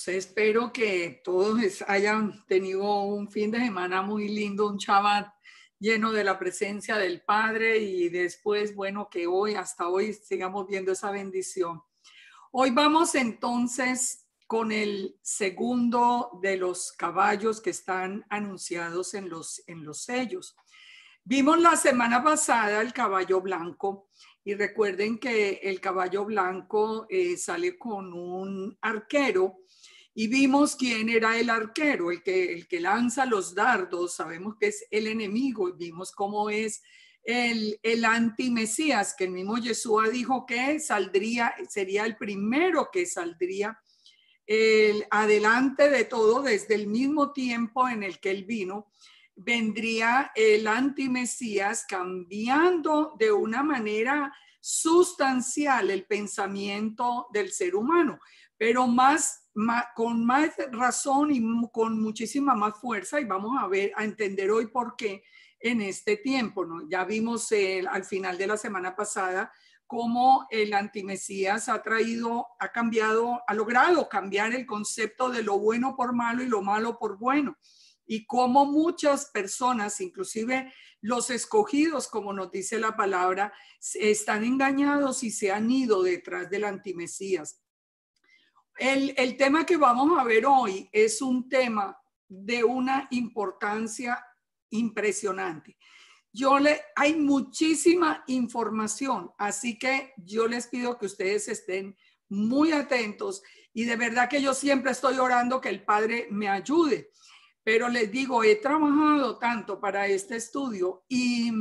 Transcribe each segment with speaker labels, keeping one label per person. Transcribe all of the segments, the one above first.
Speaker 1: Espero que todos hayan tenido un fin de semana muy lindo, un Shabbat lleno de la presencia del Padre y después, bueno, que hoy, hasta hoy, sigamos viendo esa bendición. Hoy vamos entonces con el segundo de los caballos que están anunciados en los sellos. Vimos la semana pasada el caballo blanco y recuerden que el caballo blanco sale con un arquero y vimos quién era el arquero, el que lanza los dardos. Sabemos que es el enemigo y vimos cómo es el antimesías, que el mismo Yeshua dijo que saldría, sería el primero que saldría adelante de todo desde el mismo tiempo en el que él vino. Vendría el antimesías cambiando de una manera sustancial el pensamiento del ser humano, pero con más razón y con muchísima más fuerza, y vamos a entender hoy por qué en este tiempo, ¿no? Ya vimos al final de la semana pasada cómo el antimesías ha logrado cambiar el concepto de lo bueno por malo y lo malo por bueno, y cómo muchas personas, inclusive los escogidos, como nos dice la palabra, están engañados y se han ido detrás del antimesías. El tema que vamos a ver hoy es un tema de una importancia impresionante. Hay muchísima información, así que yo les pido que ustedes estén muy atentos y de verdad que yo siempre estoy orando que el Padre me ayude, pero les digo, he trabajado tanto para este estudio y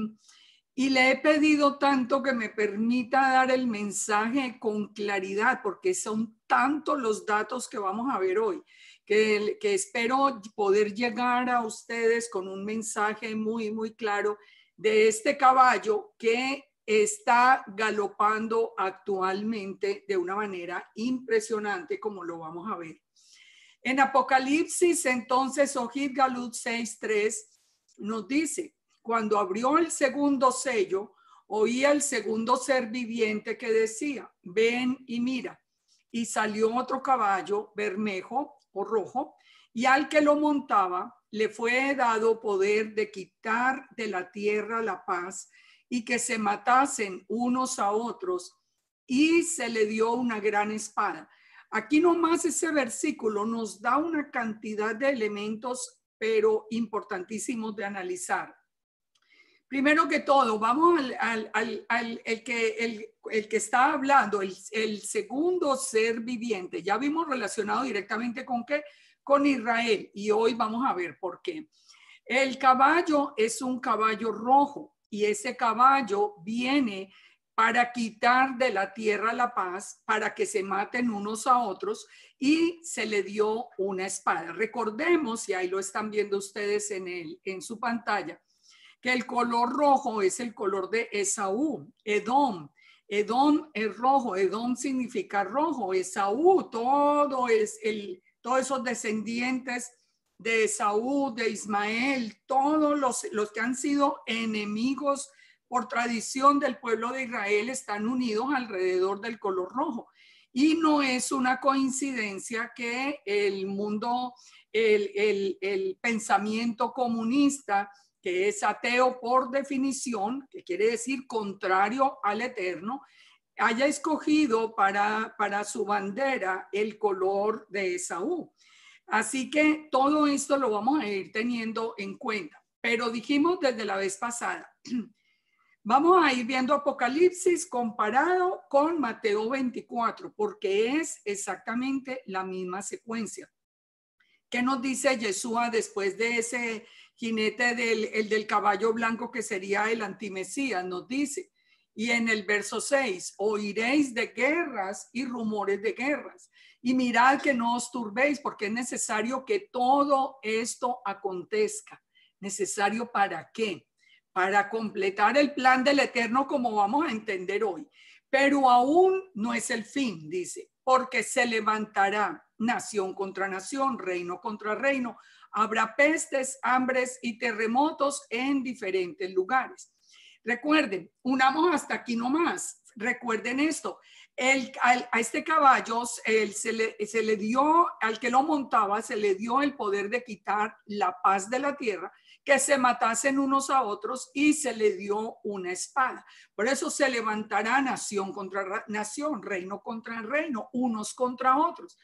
Speaker 1: le he pedido tanto que me permita dar el mensaje con claridad, porque son tantos los datos que vamos a ver hoy, que espero poder llegar a ustedes con un mensaje muy, muy claro de este caballo que está galopando actualmente de una manera impresionante, como lo vamos a ver. En Apocalipsis, entonces, Ojid Galut 6:3 nos dice: cuando abrió el segundo sello, oía el segundo ser viviente que decía: ven y mira. Y salió otro caballo bermejo o rojo, y al que lo montaba le fue dado poder de quitar de la tierra la paz y que se matasen unos a otros, y se le dio una gran espada. Aquí nomás ese versículo nos da una cantidad de elementos, pero importantísimos de analizar. Primero que todo, vamos el que está hablando, el segundo ser viviente. Ya vimos relacionado directamente con qué, con Israel, y hoy vamos a ver por qué. El caballo es un caballo rojo y ese caballo viene para quitar de la tierra la paz, para que se maten unos a otros, y se le dio una espada. Recordemos, y ahí lo están viendo ustedes en su pantalla, que el color rojo es el color de Esaú, Edom. Edom es rojo, Edom significa rojo, Esaú, todos esos descendientes de Esaú, de Ismael, todos los que han sido enemigos por tradición del pueblo de Israel están unidos alrededor del color rojo. Y no es una coincidencia que el mundo, el pensamiento comunista, que es ateo por definición, que quiere decir contrario al eterno, haya escogido para su bandera el color de Esaú. Así que todo esto lo vamos a ir teniendo en cuenta. Pero dijimos desde la vez pasada, vamos a ir viendo Apocalipsis comparado con Mateo 24, porque es exactamente la misma secuencia. ¿Qué nos dice Yeshua después de ese jinete del caballo blanco que sería el antimesías? Nos dice, y en el verso 6, oiréis de guerras y rumores de guerras, y mirad que no os turbéis, porque es necesario que todo esto acontezca. ¿Necesario para qué? Para completar el plan del Eterno, como vamos a entender hoy. Pero aún no es el fin, dice, porque se levantará nación contra nación, reino contra reino. Habrá pestes, hambres y terremotos en diferentes lugares. Recuerden, unamos hasta aquí nomás. Recuerden esto. A este caballo se le dio, al que lo montaba, se le dio el poder de quitar la paz de la tierra, que se matasen unos a otros, y se le dio una espada. Por eso se levantará nación contra nación, reino contra reino, unos contra otros.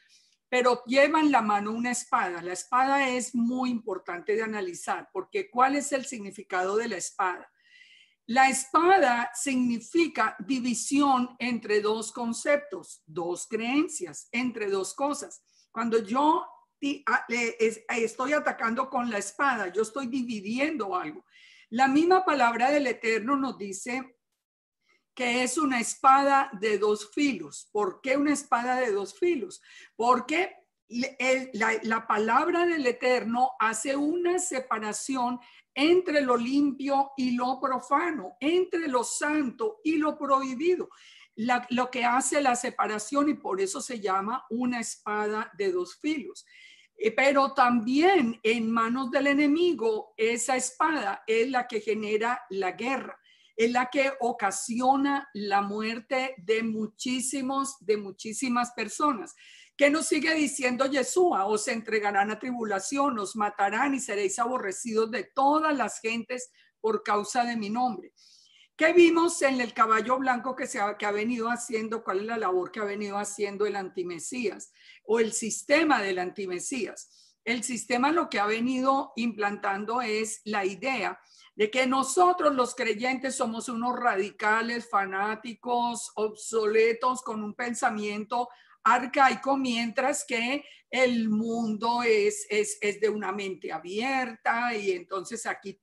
Speaker 1: Pero llevan en la mano una espada. La espada es muy importante de analizar, porque ¿cuál es el significado de la espada? La espada significa división entre dos conceptos, dos creencias, entre dos cosas. Cuando yo estoy atacando con la espada, yo estoy dividiendo algo. La misma palabra del Eterno nos dice que es una espada de dos filos. ¿Por qué una espada de dos filos? Porque la palabra del Eterno hace una separación entre lo limpio y lo profano, entre lo santo y lo prohibido. Lo que hace la separación, y por eso se llama una espada de dos filos. Pero también en manos del enemigo, esa espada es la que genera la guerra, es la que ocasiona la muerte de muchísimas personas. ¿Qué nos sigue diciendo Yeshua? Os entregarán a tribulación, os matarán y seréis aborrecidos de todas las gentes por causa de mi nombre. ¿Qué vimos en el caballo blanco que ha venido haciendo? ¿Cuál es la labor que ha venido haciendo el antimesías o el sistema del antimesías? El sistema lo que ha venido implantando es la idea de que nosotros los creyentes somos unos radicales, fanáticos, obsoletos, con un pensamiento arcaico, mientras que el mundo es de una mente abierta, y entonces aquí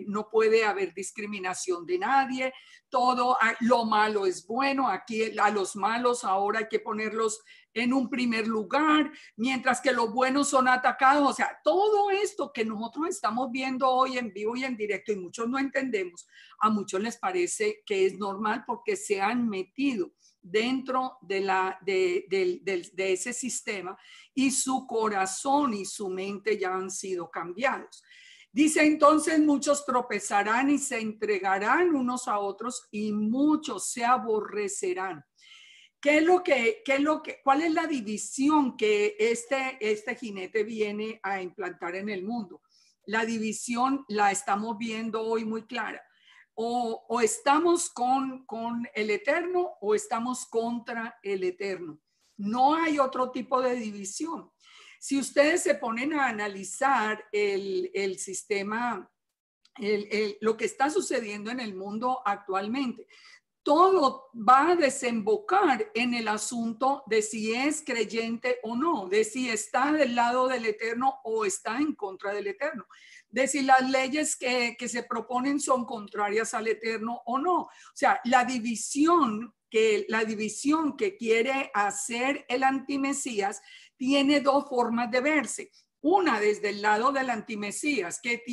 Speaker 1: no puede haber discriminación de nadie, todo lo malo es bueno, aquí a los malos ahora hay que ponerlos en un primer lugar, mientras que los buenos son atacados. O sea, todo esto que nosotros estamos viendo hoy en vivo y en directo, y muchos no entendemos, a muchos les parece que es normal porque se han metido dentro de ese sistema, y su corazón y su mente ya han sido cambiados. Dice entonces, muchos tropezarán y se entregarán unos a otros, y muchos se aborrecerán. ¿Cuál es la división que este jinete viene a implantar en el mundo? La división la estamos viendo hoy muy clara. O estamos con el Eterno o estamos contra el Eterno. No hay otro tipo de división. Si ustedes se ponen a analizar el sistema, lo que está sucediendo en el mundo actualmente, todo va a desembocar en el asunto de si es creyente o no, de si está del lado del Eterno o está en contra del Eterno, de si las leyes que se proponen son contrarias al Eterno o no. O sea, la división que quiere hacer el antimesías tiene dos formas de verse. Una desde el lado del antimesías, que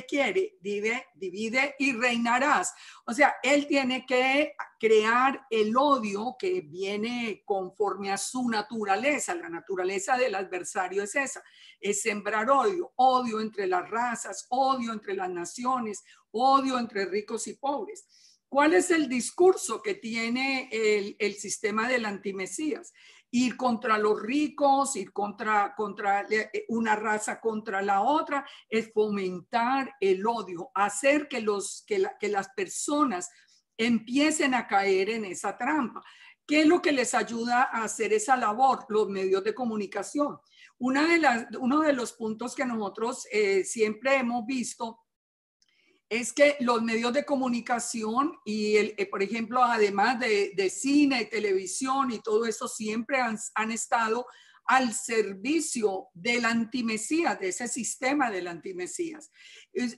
Speaker 1: quiere, divide y reinarás. O sea, él tiene que crear el odio que viene conforme a su naturaleza. La naturaleza del adversario es esa, es sembrar odio, odio entre las razas, odio entre las naciones, odio entre ricos y pobres. ¿Cuál es el discurso que tiene el sistema del antimesías? Ir contra los ricos, ir contra una raza contra la otra, es fomentar el odio, hacer que las personas empiecen a caer en esa trampa. ¿Qué es lo que les ayuda a hacer esa labor? Los medios de comunicación. Uno de los puntos que nosotros siempre hemos visto es que los medios de comunicación y, por ejemplo, además de cine, televisión y todo eso, siempre han estado al servicio del antimesías, de ese sistema del antimesías.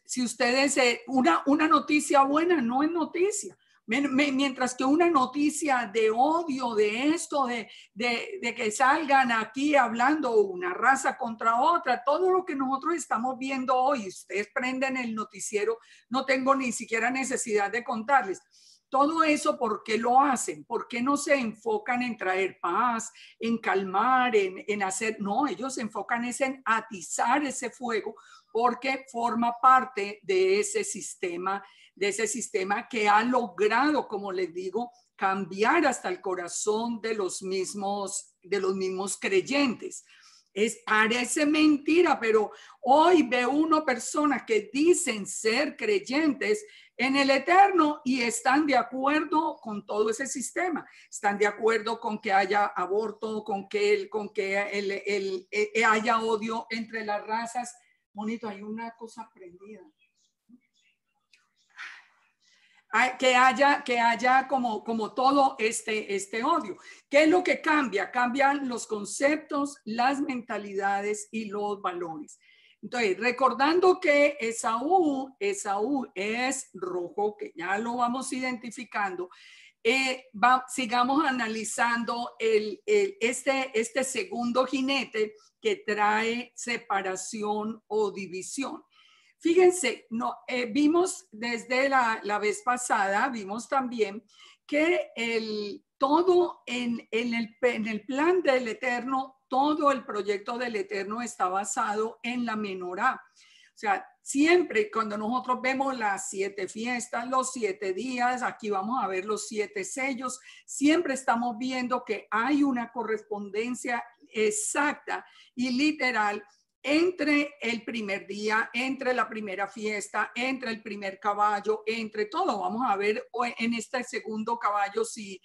Speaker 1: Si ustedes, una noticia buena no es noticia. Mientras que una noticia de odio, de esto, de que salgan aquí hablando una raza contra otra, todo lo que nosotros estamos viendo hoy, ustedes prenden el noticiero, no tengo ni siquiera necesidad de contarles. Todo eso, ¿por qué lo hacen? ¿Por qué no se enfocan en traer paz, en calmar, en hacer? No, ellos se enfocan en atizar ese fuego, porque forma parte de ese sistema que ha logrado, como les digo, cambiar hasta el corazón de los mismos creyentes. Parece mentira, pero hoy ve uno personas que dicen ser creyentes en el eterno y están de acuerdo con todo ese sistema. Están de acuerdo con que haya aborto, con que haya odio entre las razas. Bonito, hay una cosa prendida. Que haya como todo este odio. ¿Qué es lo que cambia? Cambian los conceptos, las mentalidades y los valores. Entonces, recordando que Esaú es rojo, que ya lo vamos identificando, sigamos analizando este segundo jinete que trae separación o división. Fíjense, vimos desde la vez pasada, vimos también que todo en el plan del Eterno, todo el proyecto del Eterno está basado en la menorá. O sea, siempre cuando nosotros vemos las 7 fiestas, los 7 días, aquí vamos a ver los 7 sellos, siempre estamos viendo que hay una correspondencia exacta y literal entre el primer día, entre la primera fiesta, entre el primer caballo, entre todo. Vamos a ver en este segundo caballo si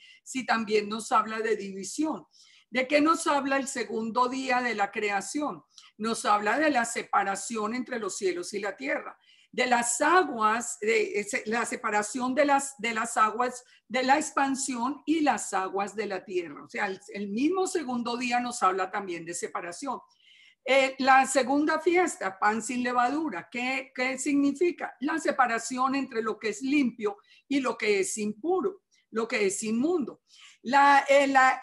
Speaker 1: también nos habla de división. ¿De qué nos habla el segundo día de la creación? Nos habla de la separación entre los cielos y la tierra, de las aguas, de la separación de las aguas de la expansión y las aguas de la tierra. O sea, el mismo segundo día nos habla también de separación. La segunda fiesta, pan sin levadura, ¿qué significa? La separación entre lo que es limpio y lo que es impuro, lo que es inmundo.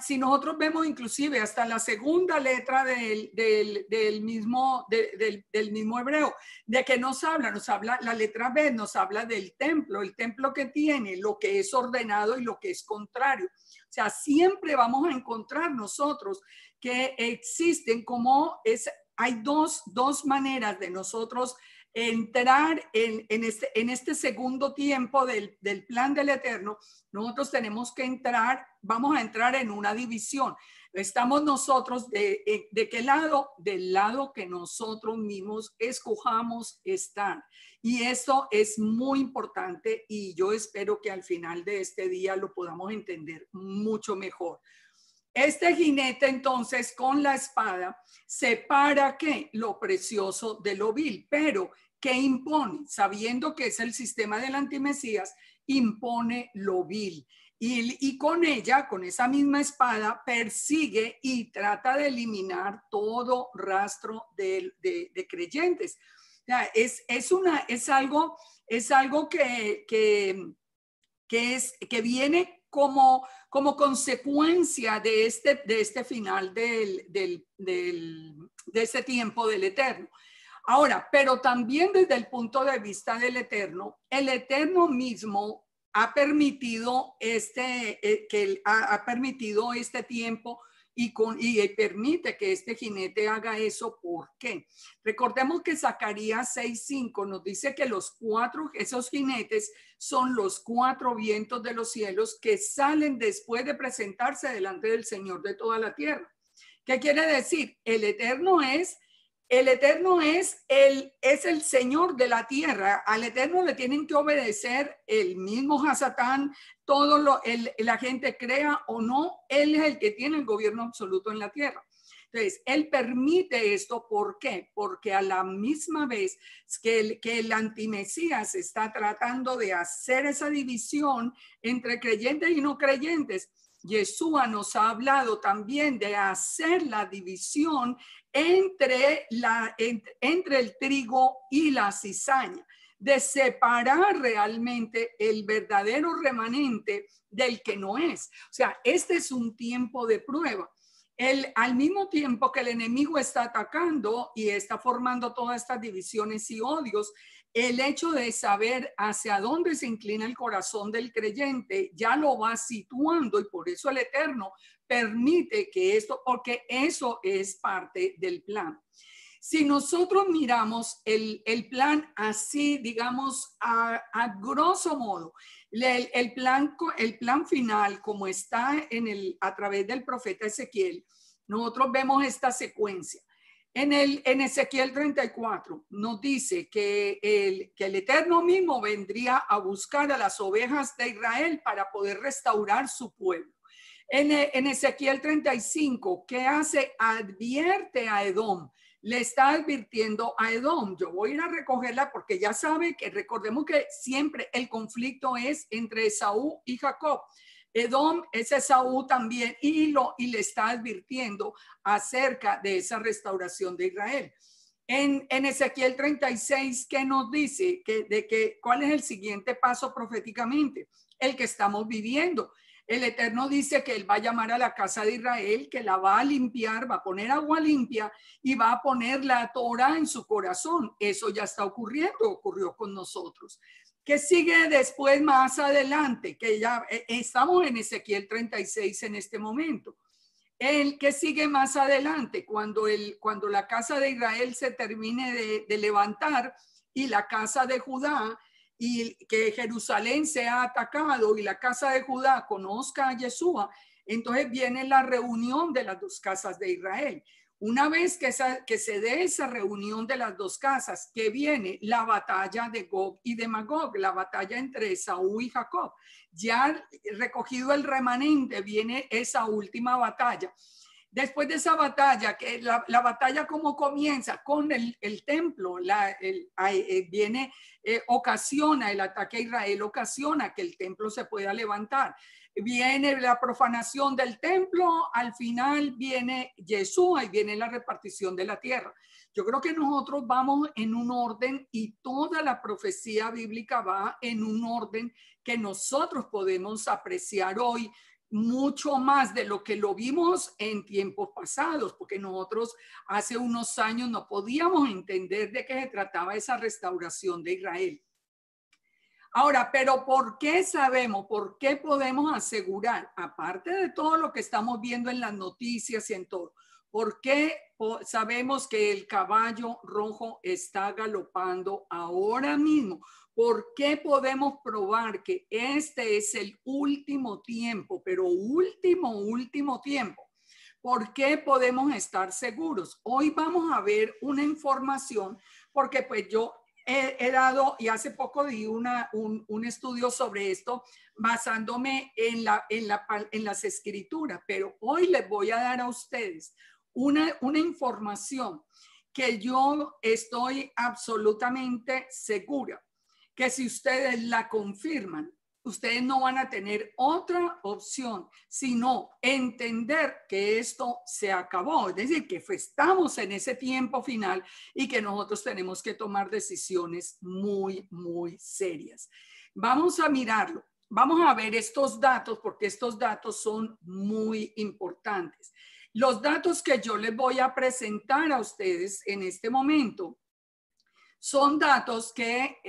Speaker 1: Si nosotros vemos inclusive hasta la segunda letra del mismo hebreo, ¿de qué nos habla? La letra B nos habla del templo, el templo que tiene lo que es ordenado y lo que es contrario. O sea, siempre vamos a encontrar nosotros que existen hay dos maneras de nosotros entrar en este segundo tiempo del plan del Eterno. Nosotros tenemos que vamos a entrar en una división. Estamos nosotros ¿de qué lado? Del lado que nosotros mismos escojamos estar. Y esto es muy importante y yo espero que al final de este día lo podamos entender mucho mejor. Este jinete entonces con la espada separa ¿qué? Lo precioso de lo vil, pero ¿qué impone? Sabiendo que es el sistema del antimesías, impone lo vil. Y con ella, con esa misma espada, persigue y trata de eliminar todo rastro de creyentes. O sea, es algo que viene como consecuencia de este final de este tiempo del Eterno. Ahora, pero también desde el punto de vista del Eterno, el Eterno mismo ha permitido ha permitido este tiempo y permite que este jinete haga eso. ¿Por qué? Recordemos que Zacarías 6:5 nos dice que esos jinetes son los 4 vientos de los cielos que salen después de presentarse delante del Señor de toda la tierra. ¿Qué quiere decir? El Eterno es el Señor de la tierra. Al Eterno le tienen que obedecer el mismo Hasatán, la gente crea o no, Él es el que tiene el gobierno absoluto en la tierra. Entonces, Él permite esto. ¿Por qué? Porque a la misma vez que el antimesías está tratando de hacer esa división entre creyentes y no creyentes, Yeshua nos ha hablado también de hacer la división entre el trigo y la cizaña, de separar realmente el verdadero remanente del que no es. O sea, este es un tiempo de prueba. Al mismo tiempo que el enemigo está atacando y está formando todas estas divisiones y odios, el hecho de saber hacia dónde se inclina el corazón del creyente ya lo va situando, y por eso el Eterno permite que porque eso es parte del plan. Si nosotros miramos el plan así, digamos, a grosso modo, el plan final, como está a través del profeta Ezequiel, nosotros vemos esta secuencia. En Ezequiel 34 nos dice que el Eterno mismo vendría a buscar a las ovejas de Israel para poder restaurar su pueblo. En Ezequiel 35, ¿qué hace? Advierte a Edom. Le está advirtiendo a Edom. Yo voy a ir a recogerla porque ya sabe que recordemos que siempre el conflicto es entre Esaú y Jacob. Edom es Esaú también y le está advirtiendo acerca de esa restauración de Israel. En Ezequiel 36, ¿qué nos dice? ¿Cuál es el siguiente paso proféticamente? El que estamos viviendo. El Eterno dice que Él va a llamar a la casa de Israel, que la va a limpiar, va a poner agua limpia y va a poner la Torah en su corazón. Eso ya está ocurriendo, ocurrió con nosotros. ¿Qué sigue después más adelante? Que ya estamos en Ezequiel 36 en este momento. El que sigue más adelante, cuando la casa de Israel se termine de levantar y la casa de Judá, y que Jerusalén sea atacado y la casa de Judá conozca a Yeshua, entonces viene la reunión de las dos casas de Israel. Una vez que se dé esa reunión de las dos casas, que viene la batalla de Gog y de Magog, la batalla entre Esaú y Jacob. Ya recogido el remanente, viene esa última batalla. Después de esa batalla, que la batalla como comienza con el templo, ocasiona el ataque a Israel, ocasiona que el templo se pueda levantar. Viene la profanación del templo, al final viene Yeshua y viene la repartición de la tierra. Yo creo que nosotros vamos en un orden y toda la profecía bíblica va en un orden que nosotros podemos apreciar hoy mucho más de lo que lo vimos en tiempos pasados, porque nosotros hace unos años no podíamos entender de qué se trataba esa restauración de Israel. Ahora, pero ¿por qué sabemos, por qué podemos asegurar, aparte de todo lo que estamos viendo en las noticias y en todo, por qué sabemos que el caballo rojo está galopando ahora mismo? ¿Por qué podemos probar que este es el último tiempo, pero último tiempo? ¿Por qué podemos estar seguros? Hoy vamos a ver una información, porque pues yo he dado, y hace poco di un estudio sobre esto basándome en las escrituras, pero hoy les voy a dar a ustedes una información que yo estoy absolutamente segura que si ustedes la confirman, ustedes no van a tener otra opción sino entender que esto se acabó, es decir, que estamos en ese tiempo final y que nosotros tenemos que tomar decisiones muy, muy serias. Vamos a mirarlo, vamos a ver estos datos porque estos datos son muy importantes. Los datos que yo les voy a presentar a ustedes en este momento son datos que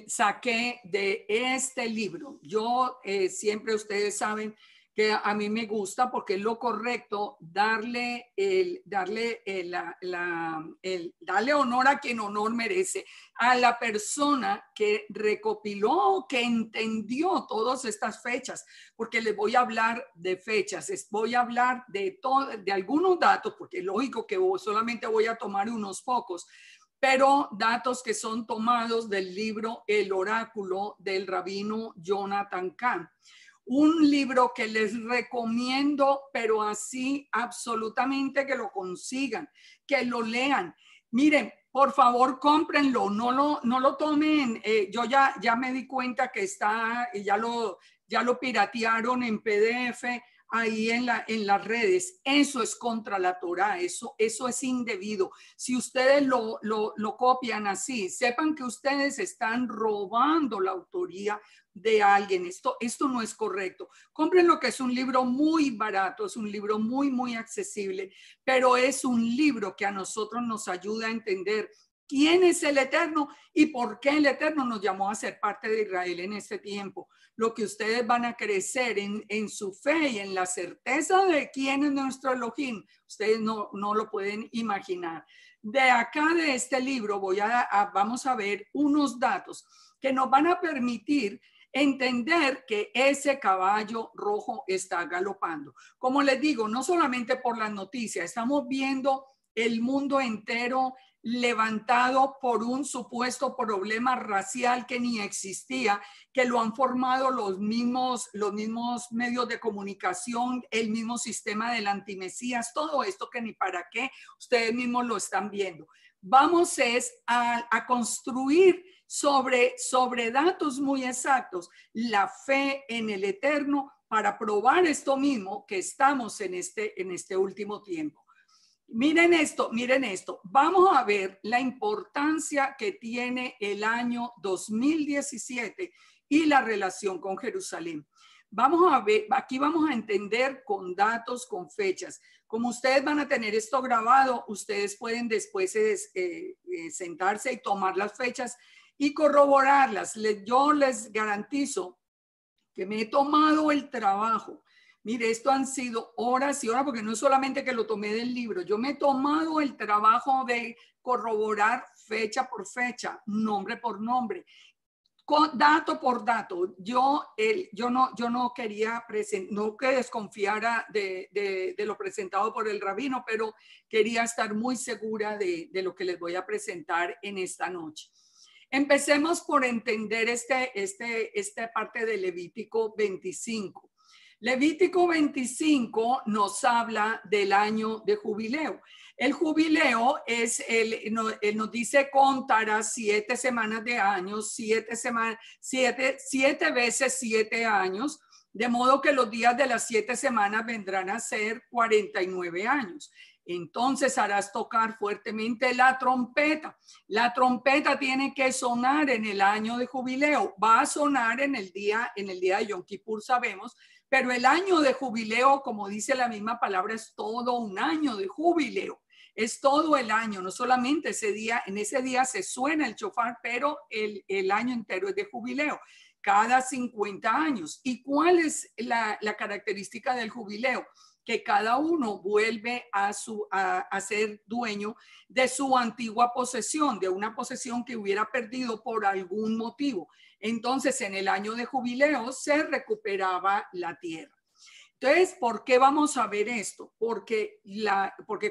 Speaker 1: saqué de este libro. Yo siempre, ustedes saben que a mí me gusta porque es lo correcto darle honor a quien honor merece, a la persona que recopiló, que entendió todas estas fechas, porque les voy a hablar de fechas, voy a hablar de algunos datos, porque es lógico que solamente voy a tomar unos pocos, pero datos que son tomados del libro El Oráculo del rabino Jonathan Cahn. Un libro que les recomiendo, pero así absolutamente que lo consigan, que lo lean. Miren, por favor, cómprenlo, no lo tomen. Yo ya me di cuenta que ya lo piratearon en PDF ahí en las redes. Eso es contra la Torá, eso es indebido. Si ustedes lo copian así, sepan que ustedes están robando la autoría de alguien. Esto no es correcto. Compren lo que es un libro muy barato, es un libro muy, muy accesible, pero es un libro que a nosotros nos ayuda a entender quién es el Eterno y por qué el Eterno nos llamó a ser parte de Israel en este tiempo. Lo que ustedes van a crecer en su fe y en la certeza de quién es nuestro Elohim, ustedes no lo pueden imaginar. De acá, de este libro, vamos a ver unos datos que nos van a permitir entender que ese caballo rojo está galopando. Como les digo, no solamente por las noticias, estamos viendo el mundo entero levantado por un supuesto problema racial que ni existía, que lo han formado los mismos medios de comunicación, el mismo sistema del antimesías, todo esto que ni para qué, ustedes mismos lo están viendo. Vamos a construir sobre datos muy exactos la fe en el Eterno para probar esto mismo que estamos en este último tiempo. Miren esto. Vamos a ver la importancia que tiene el año 2017 y la relación con Jerusalén. Vamos a ver, aquí vamos a entender con datos, con fechas. Como ustedes van a tener esto grabado, ustedes pueden después sentarse y tomar las fechas y corroborarlas. Yo les garantizo que me he tomado el trabajo. Mire, esto han sido horas y horas, porque no es solamente que lo tomé del libro, yo me he tomado el trabajo de corroborar fecha por fecha, nombre por nombre, dato por dato. Yo no quería no que desconfiara de lo presentado por el rabino, pero quería estar muy segura de lo que les voy a presentar en esta noche. Empecemos por entender esta parte de Levítico 25. Levítico 25 nos habla del año de jubileo. El jubileo es, él nos dice, contará 7 semanas de años, 7 veces 7 años, de modo que los días de las 7 semanas vendrán a ser 49 años. Entonces harás tocar fuertemente la trompeta. La trompeta tiene que sonar en el año de jubileo. Va a sonar en el día de Yom Kippur, sabemos, pero el año de jubileo, como dice la misma palabra, es todo un año de jubileo. Es todo el año, no solamente ese día, en ese día se suena el shofar, pero el año entero es de jubileo, cada 50 años. ¿Y cuál es la característica del jubileo? Que cada uno vuelve a ser dueño de su antigua posesión, de una posesión que hubiera perdido por algún motivo. Entonces, en el año de jubileo se recuperaba la tierra. Entonces, ¿por qué vamos a ver esto? Porque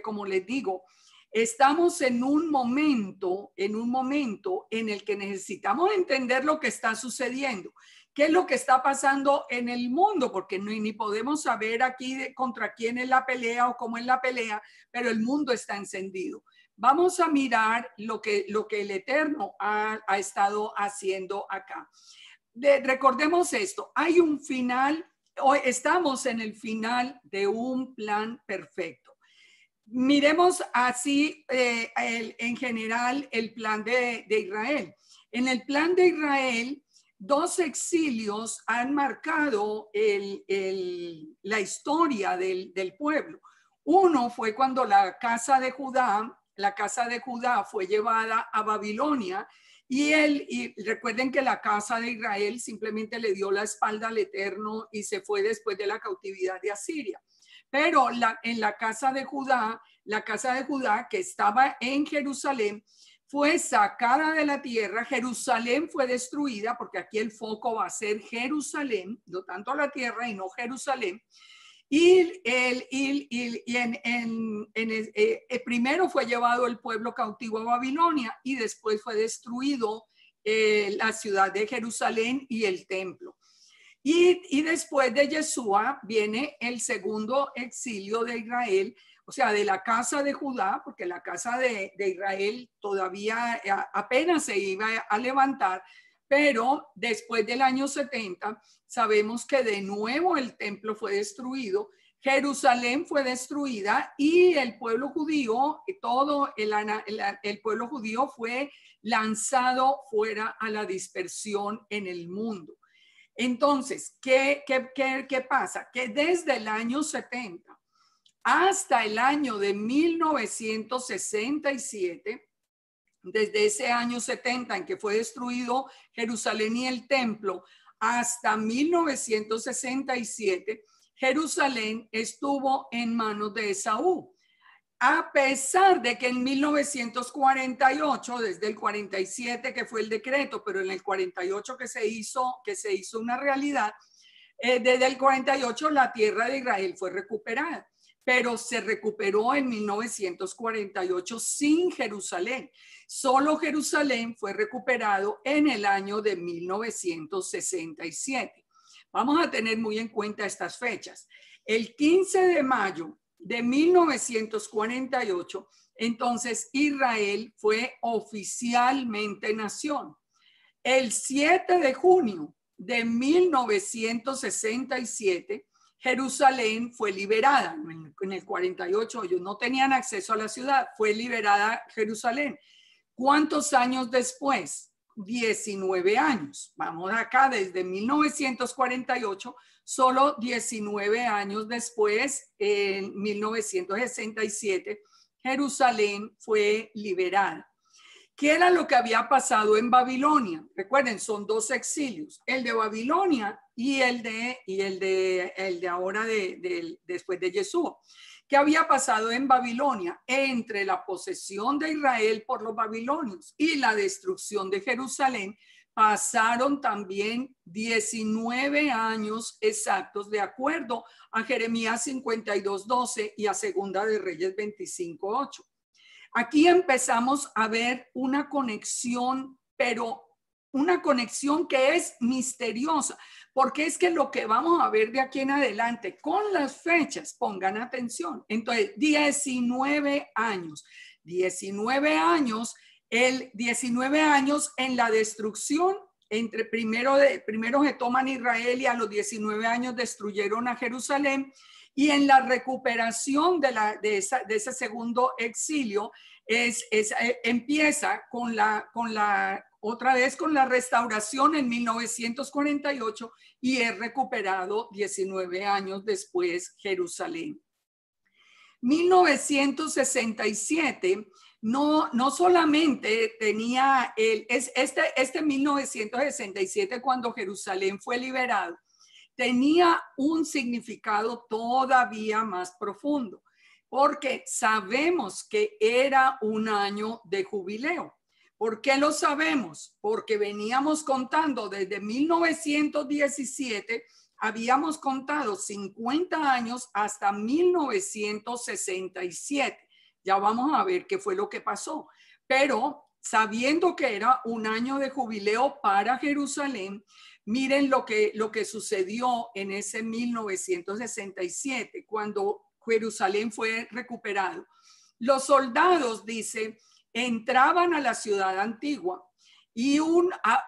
Speaker 1: como les digo, estamos en un momento en el que necesitamos entender lo que está sucediendo. ¿Qué es lo que está pasando en el mundo? Porque ni podemos saber aquí contra quién es la pelea o cómo es la pelea, pero el mundo está encendido. Vamos a mirar lo que el Eterno ha estado haciendo acá. Recordemos esto, hay un final. Hoy estamos en el final de un plan perfecto. Miremos así en general el plan de Israel. En el plan de Israel, 2 exilios han marcado la historia del pueblo. Uno fue cuando la casa de Judá fue llevada a Babilonia. Y recuerden que la casa de Israel simplemente le dio la espalda al Eterno y se fue después de la cautividad de Asiria. Pero en la casa de Judá que estaba en Jerusalén, fue sacada de la tierra. Jerusalén fue destruida, porque aquí el foco va a ser Jerusalén, no tanto la tierra y no Jerusalén. Primero fue llevado el pueblo cautivo a Babilonia y después fue destruido la ciudad de Jerusalén y el templo. Y después de Yeshua viene el segundo exilio de Israel, o sea, de la casa de Judá, porque la casa de Israel todavía apenas se iba a levantar, pero después del año 70 sabemos que de nuevo el templo fue destruido, Jerusalén fue destruida y el pueblo judío, todo el pueblo judío fue lanzado fuera a la dispersión en el mundo. Entonces, ¿qué pasa? Que desde el año 70 hasta el año de 1967, desde ese año 70 en que fue destruido Jerusalén y el templo hasta 1967, Jerusalén estuvo en manos de Esaú. A pesar de que en 1948, desde el 47 que fue el decreto, pero en el 48 que se hizo una realidad, desde el 48 la tierra de Israel fue recuperada, pero se recuperó en 1948 sin Jerusalén. Solo Jerusalén fue recuperado en el año de 1967. Vamos a tener muy en cuenta estas fechas. El 15 de mayo de 1948, entonces Israel fue oficialmente nación. El 7 de junio de 1967, Jerusalén fue liberada. En el 48 ellos no tenían acceso a la ciudad, fue liberada Jerusalén. ¿Cuántos años después? 19 años. Vamos acá desde 1948, solo 19 años después, en 1967, Jerusalén fue liberada. ¿Qué era lo que había pasado en Babilonia? Recuerden, son dos exilios, el de Babilonia y el de ahora después de Yeshua. ¿Qué había pasado en Babilonia? Entre la posesión de Israel por los babilonios y la destrucción de Jerusalén, pasaron también 19 años exactos, de acuerdo a Jeremías 52:12 y a Segunda de Reyes 25:8. Aquí empezamos a ver una conexión, pero una conexión que es misteriosa, porque es que lo que vamos a ver de aquí en adelante con las fechas, pongan atención. Entonces, 19 años, 19 años en la destrucción. Primero se toman Israel y a los 19 años destruyeron a Jerusalén, y en la recuperación de ese segundo exilio empieza otra vez con la restauración en 1948 y es recuperado 19 años después Jerusalén. 1967 no solamente tenía este 1967, cuando Jerusalén fue liberado, tenía un significado todavía más profundo, porque sabemos que era un año de jubileo. ¿Por qué lo sabemos? Porque veníamos contando desde 1917, habíamos contado 50 años hasta 1967. Ya vamos a ver qué fue lo que pasó. Pero sabiendo que era un año de jubileo para Jerusalén, miren lo que sucedió en ese 1967, cuando Jerusalén fue recuperado. Los soldados, dice, entraban a la ciudad antigua y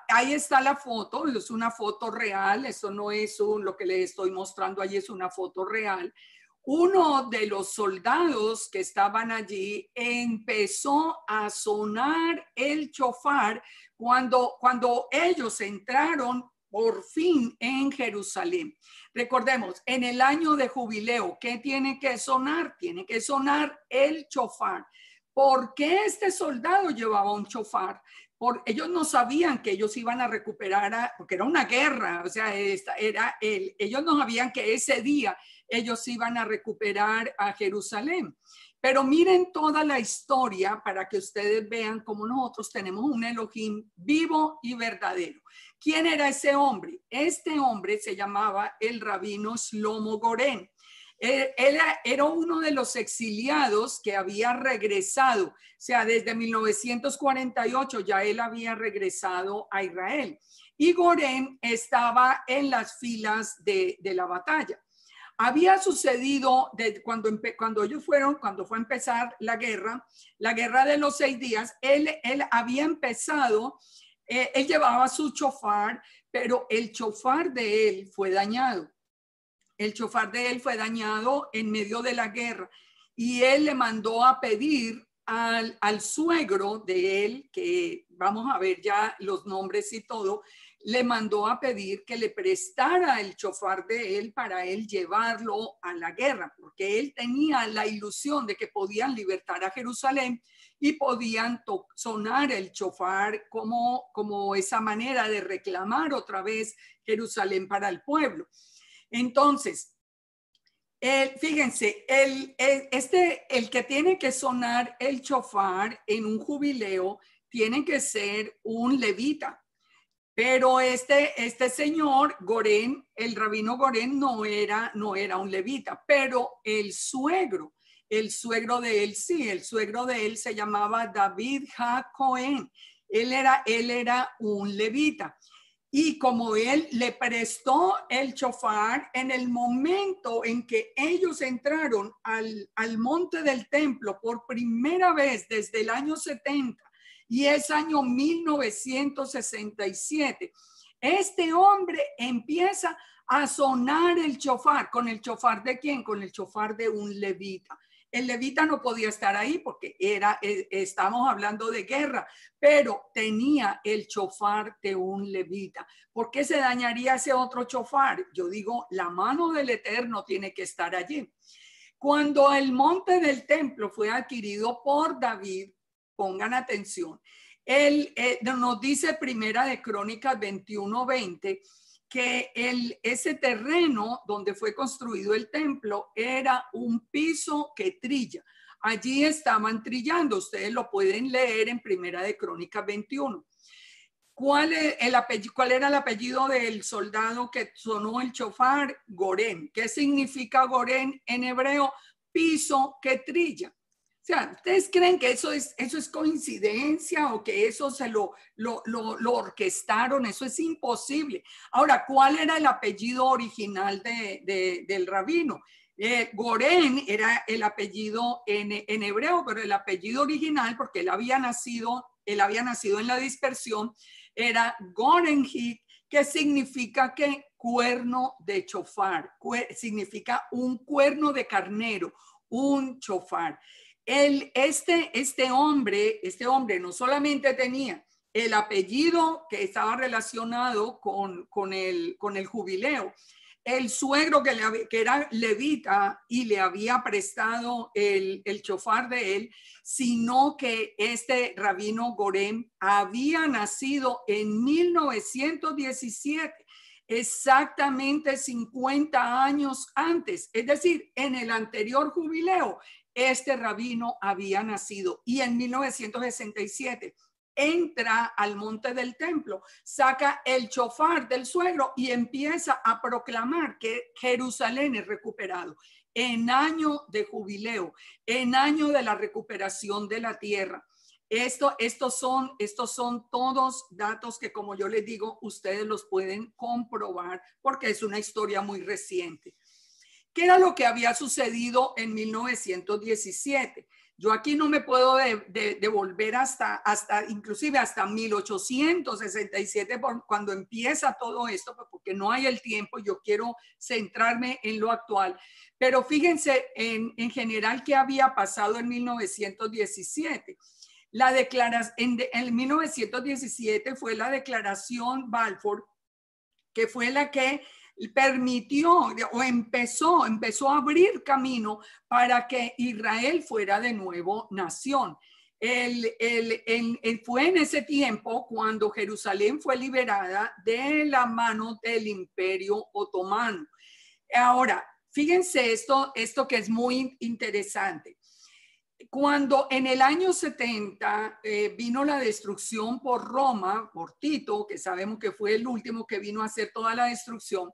Speaker 1: ahí está la foto, es una foto real, eso no es lo que les estoy mostrando allí, es una foto real. Uno de los soldados que estaban allí empezó a sonar el shofar cuando ellos entraron por fin en Jerusalén. Recordemos, en el año de jubileo, ¿qué tiene que sonar? Tiene que sonar el shofar. ¿Por qué este soldado llevaba un shofar? Ellos no sabían que ellos iban a recuperar, porque era una guerra, o sea, ellos no sabían que ese día ellos iban a recuperar a Jerusalén. Pero miren toda la historia para que ustedes vean cómo nosotros tenemos un Elohim vivo y verdadero. ¿Quién era ese hombre? Este hombre se llamaba el rabino Shlomo Goren. Él era uno de los exiliados que había regresado, o sea, desde 1948 ya él había regresado a Israel. Y Goren estaba en las filas de la batalla. Había sucedido cuando ellos cuando fue a empezar la guerra de los 6 días, él había empezado, él llevaba su shofar, pero el shofar de él fue dañado. El shofar de él fue dañado en medio de la guerra y él le mandó a pedir al suegro de él, que vamos a ver ya los nombres y todo, le mandó a pedir que le prestara el shofar de él para él llevarlo a la guerra, porque él tenía la ilusión de que podían libertar a Jerusalén y podían sonar el shofar como esa manera de reclamar otra vez Jerusalén para el pueblo. Entonces, fíjense, el que tiene que sonar el shofar en un jubileo tiene que ser un levita. Pero este señor Goren, el rabino Goren, no era un levita, pero el suegro de él sí, el suegro de él se llamaba David Ha-Cohen. Él era un levita. Y como él le prestó el shofar en el momento en que ellos entraron al monte del templo por primera vez desde el año 70, y es año 1967, este hombre empieza a sonar el shofar. ¿Con el shofar de quién? Con el shofar de un levita. El levita no podía estar ahí porque estamos hablando de guerra, pero tenía el shofar de un levita. ¿Por qué se dañaría ese otro shofar? Yo digo, la mano del Eterno tiene que estar allí. Cuando el monte del templo fue adquirido por David, pongan atención, él nos dice Primera de Crónicas 21:20 que ese terreno donde fue construido el templo era un piso que trilla. Allí estaban trillando, ustedes lo pueden leer en Primera de Crónicas 21. ¿Cuál era el apellido del soldado que sonó el shofar? Goren. ¿Qué significa Goren en hebreo? Piso que trilla. O sea, ¿ustedes creen que eso es coincidencia o que eso se lo orquestaron? Eso es imposible. Ahora, ¿cuál era el apellido original del rabino? Goren era el apellido en hebreo, pero el apellido original, porque él había nacido en la dispersión, era Gorenhit, que significa que cuerno de shofar, significa un cuerno de carnero, un shofar. Este hombre no solamente tenía el apellido que estaba relacionado con el jubileo, el suegro que era levita y le había prestado el shofar de él, sino que este rabino Goren había nacido en 1917, exactamente 50 años antes, es decir, en el anterior jubileo, este rabino había nacido, y en 1967 entra al monte del templo, saca el shofar del suegro y empieza a proclamar que Jerusalén es recuperado en año de jubileo, en año de la recuperación de la tierra. Estos son todos datos que, como yo les digo, ustedes los pueden comprobar porque es una historia muy reciente. ¿Qué era lo que había sucedido en 1917? Yo aquí no me puedo devolver inclusive hasta 1867 cuando empieza todo esto, porque no hay el tiempo. Yo quiero centrarme en lo actual. Pero fíjense en general qué había pasado en 1917. En 1917 fue la declaración Balfour, que fue la que permitió o empezó a abrir camino para que Israel fuera de nuevo nación. Fue en ese tiempo cuando Jerusalén fue liberada de la mano del Imperio Otomano. Ahora, fíjense esto que es muy interesante. Cuando en el año 70 vino la destrucción por Roma, por Tito, que sabemos que fue el último que vino a hacer toda la destrucción,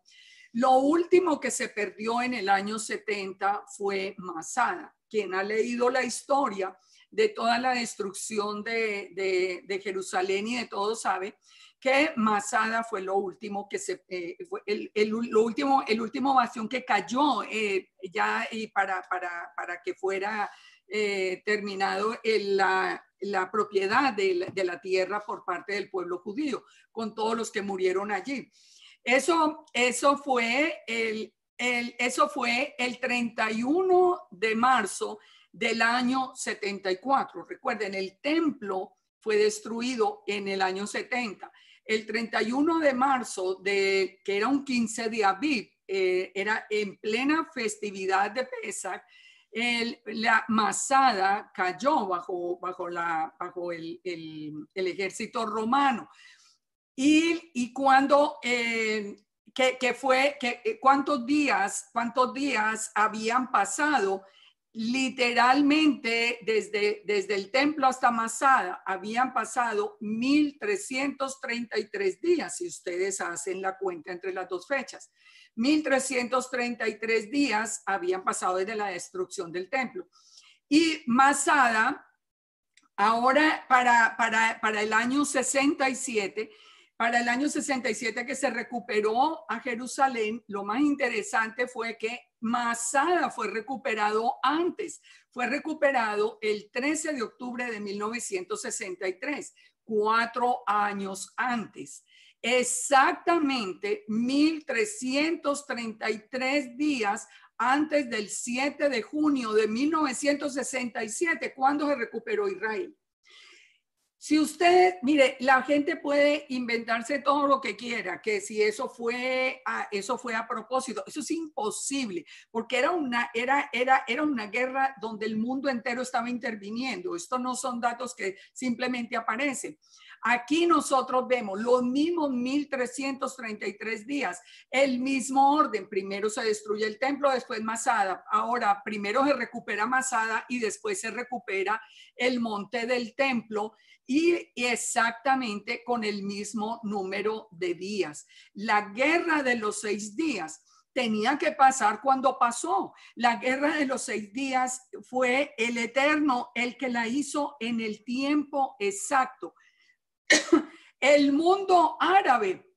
Speaker 1: lo último que se perdió en el año 70 fue Masada. Quien ha leído la historia de toda la destrucción de Jerusalén y de todo sabe que Masada fue lo último que fue el último bastión que cayó ya y para que fuera terminado la propiedad de la tierra por parte del pueblo judío, con todos los que murieron allí. Eso fue el 31 de marzo del año 74. Recuerden, el templo fue destruido en el año 70. El 31 de marzo, que era un 15 de Aviv, era en plena festividad de Pesach, la Masada cayó bajo el ejército romano. Y cuando, ¿cuántos días habían pasado? Literalmente desde el templo hasta Masada habían pasado 1333 días, si ustedes hacen la cuenta entre las dos fechas. 1333 días habían pasado desde la destrucción del templo. Y Masada, ahora para el año 67, que se recuperó a Jerusalén, lo más interesante fue que Masada fue recuperado antes, fue recuperado el 13 de octubre de 1963, 4 años antes. Exactamente 1333 días antes del 7 de junio de 1967, cuando se recuperó Israel. Si usted, mire, la gente puede inventarse todo lo que quiera, que si eso fue a propósito, eso es imposible, porque era una guerra donde el mundo entero estaba interviniendo. Esto no son datos que simplemente aparecen. Aquí nosotros vemos los mismos 1333 días, el mismo orden. Primero se destruye el templo, después Masada. Ahora, primero se recupera Masada y después se recupera el monte del templo. Y exactamente con el mismo número de días. La guerra de los 6 días tenía que pasar cuando pasó. La guerra de los 6 días fue el Eterno el que la hizo en el tiempo exacto. El mundo árabe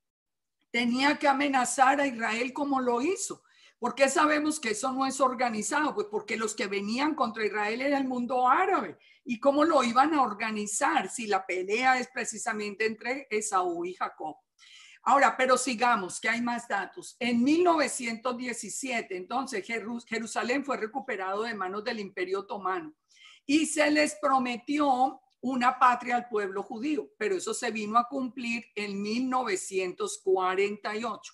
Speaker 1: tenía que amenazar a Israel como lo hizo. ¿Por qué sabemos que eso no es organizado? Pues porque los que venían contra Israel era el mundo árabe. ¿Y cómo lo iban a organizar si la pelea es precisamente entre Esaú y Jacob? Ahora, pero sigamos, que hay más datos. En 1917, entonces, Jerusalén fue recuperado de manos del Imperio Otomano y se les prometió una patria al pueblo judío, pero eso se vino a cumplir en 1948.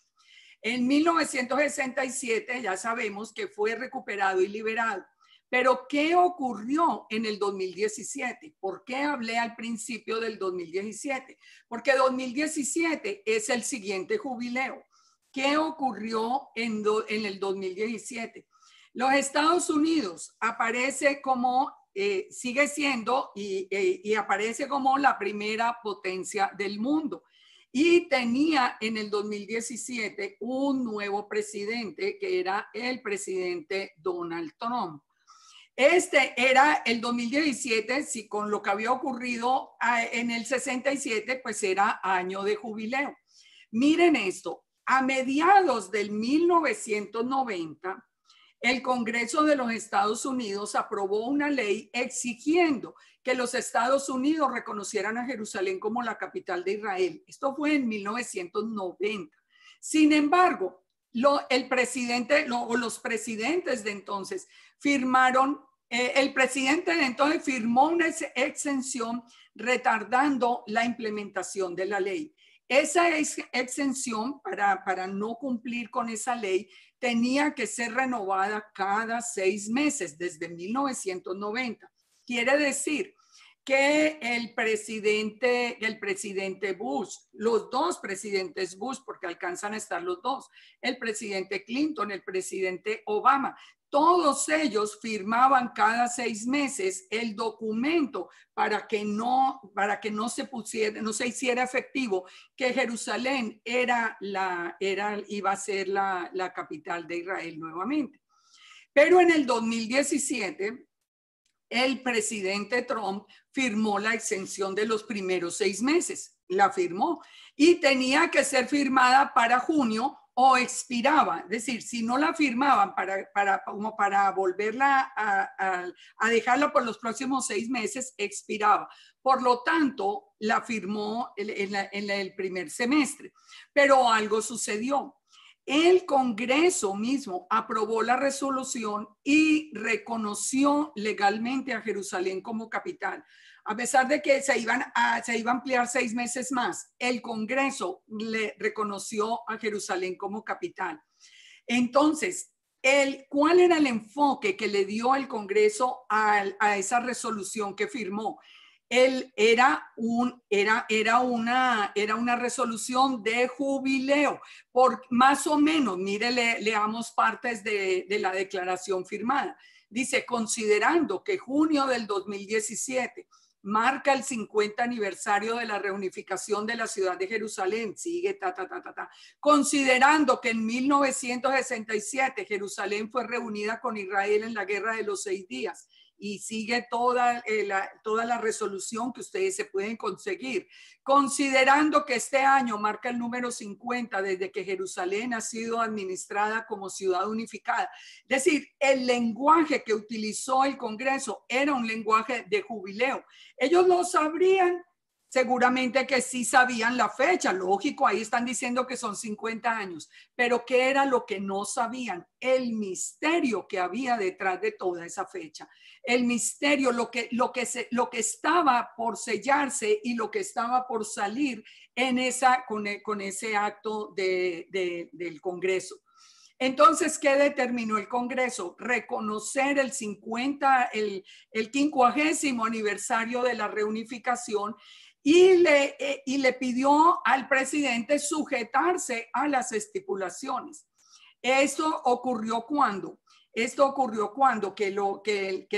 Speaker 1: En 1967 ya sabemos que fue recuperado y liberado. Pero ¿qué ocurrió en el 2017? ¿Por qué hablé al principio del 2017? Porque 2017 es el siguiente jubileo. ¿Qué ocurrió en el 2017? Los Estados Unidos aparece como, sigue siendo y aparece como la primera potencia del mundo. Y tenía en el 2017 un nuevo presidente que era el presidente Donald Trump. Este era el 2017, si con lo que había ocurrido en el 67, pues era año de jubileo. Miren esto, a mediados del 1990, el Congreso de los Estados Unidos aprobó una ley exigiendo que los Estados Unidos reconocieran a Jerusalén como la capital de Israel. Esto fue en 1990. Sin embargo, los presidentes de entonces firmaron, el presidente de entonces firmó una exención retardando la implementación de la ley. Esa exención para no cumplir con esa ley tenía que ser renovada cada 6 meses desde 1990. Quiere decir que el presidente Bush, los dos presidentes Bush, porque alcanzan a estar los dos, el presidente Clinton, el presidente Obama, todos ellos firmaban cada 6 meses el documento para que no se hiciera efectivo que Jerusalén iba a ser la capital de Israel nuevamente. Pero en el 2017, el presidente Trump firmó la exención de los primeros 6 meses, la firmó y tenía que ser firmada para junio o expiraba. Es decir, si no la firmaban para volverla a dejarla por los próximos 6 meses, expiraba. Por lo tanto, la firmó en el primer semestre. Pero algo sucedió. El Congreso mismo aprobó la resolución y reconoció legalmente a Jerusalén como capital. A pesar de que se iba a ampliar 6 meses más, el Congreso le reconoció a Jerusalén como capital. Entonces, ¿Cuál era el enfoque que le dio el Congreso a esa resolución que firmó? Era una resolución de jubileo, más o menos, mire, leamos partes de la declaración firmada. Dice, considerando que junio del 2017 marca el 50 aniversario de la reunificación de la ciudad de Jerusalén, sigue, considerando que en 1967 Jerusalén fue reunida con Israel en la Guerra de los 6 días, y sigue toda la resolución que ustedes se pueden conseguir. Considerando que este año marca el número 50 desde que Jerusalén ha sido administrada como ciudad unificada. Es decir, el lenguaje que utilizó el Congreso era un lenguaje de jubileo. Ellos lo sabrían, seguramente que sí sabían la fecha, lógico, ahí están diciendo que son 50 años, pero ¿qué era lo que no sabían? El misterio que había detrás de toda esa fecha. El misterio, lo que estaba por sellarse y lo que estaba por salir con ese acto del Congreso. Entonces, ¿qué determinó el Congreso? Reconocer el 50 aniversario de la reunificación, y le pidió al presidente sujetarse a las estipulaciones. Esto ocurrió cuando que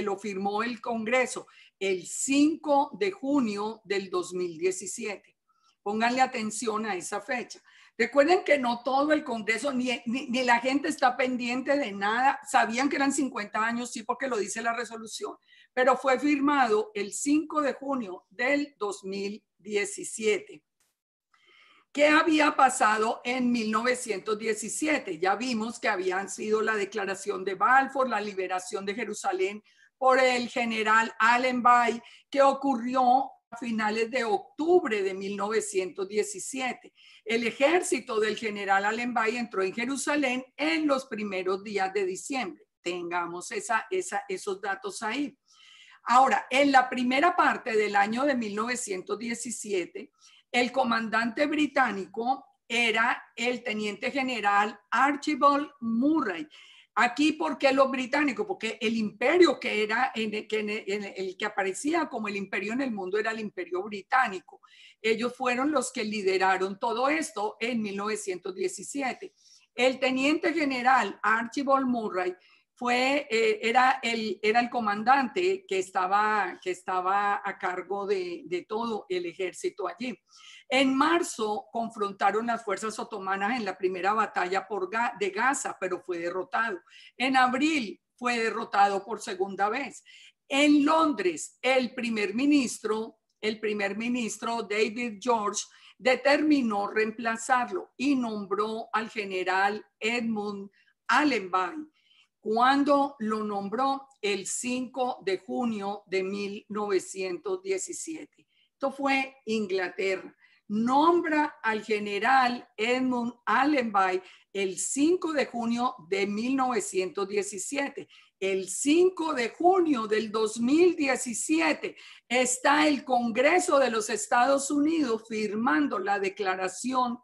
Speaker 1: lo firmó el Congreso el 5 de junio del 2017. Pónganle atención a esa fecha. Recuerden que no todo el Congreso, ni la gente está pendiente de nada. Sabían que eran 50 años, sí, porque lo dice la resolución, pero fue firmado el 5 de junio del 2017. ¿Qué había pasado en 1917? Ya vimos que habían sido la declaración de Balfour, la liberación de Jerusalén por el general Allenby, que ocurrió a finales de octubre de 1917. El ejército del general Allenby entró en Jerusalén en los primeros días de diciembre. Tengamos esos datos ahí. Ahora, en la primera parte del año de 1917, el comandante británico era el teniente general Archibald Murray. Aquí, ¿por qué los británicos? Porque el imperio que era el que aparecía como el imperio en el mundo era el imperio británico. Ellos fueron los que lideraron todo esto en 1917. El teniente general Archibald Murray era el comandante que estaba a cargo de todo el ejército allí. En marzo confrontaron las fuerzas otomanas en la primera batalla de Gaza, pero fue derrotado. En abril fue derrotado por segunda vez. En Londres, el primer ministro David George determinó reemplazarlo y nombró al general Edmund Allenby. Cuando lo nombró el 5 de junio de 1917. Esto fue Inglaterra. Nombra al general Edmund Allenby el 5 de junio de 1917. El 5 de junio del 2017 está el Congreso de los Estados Unidos firmando la declaración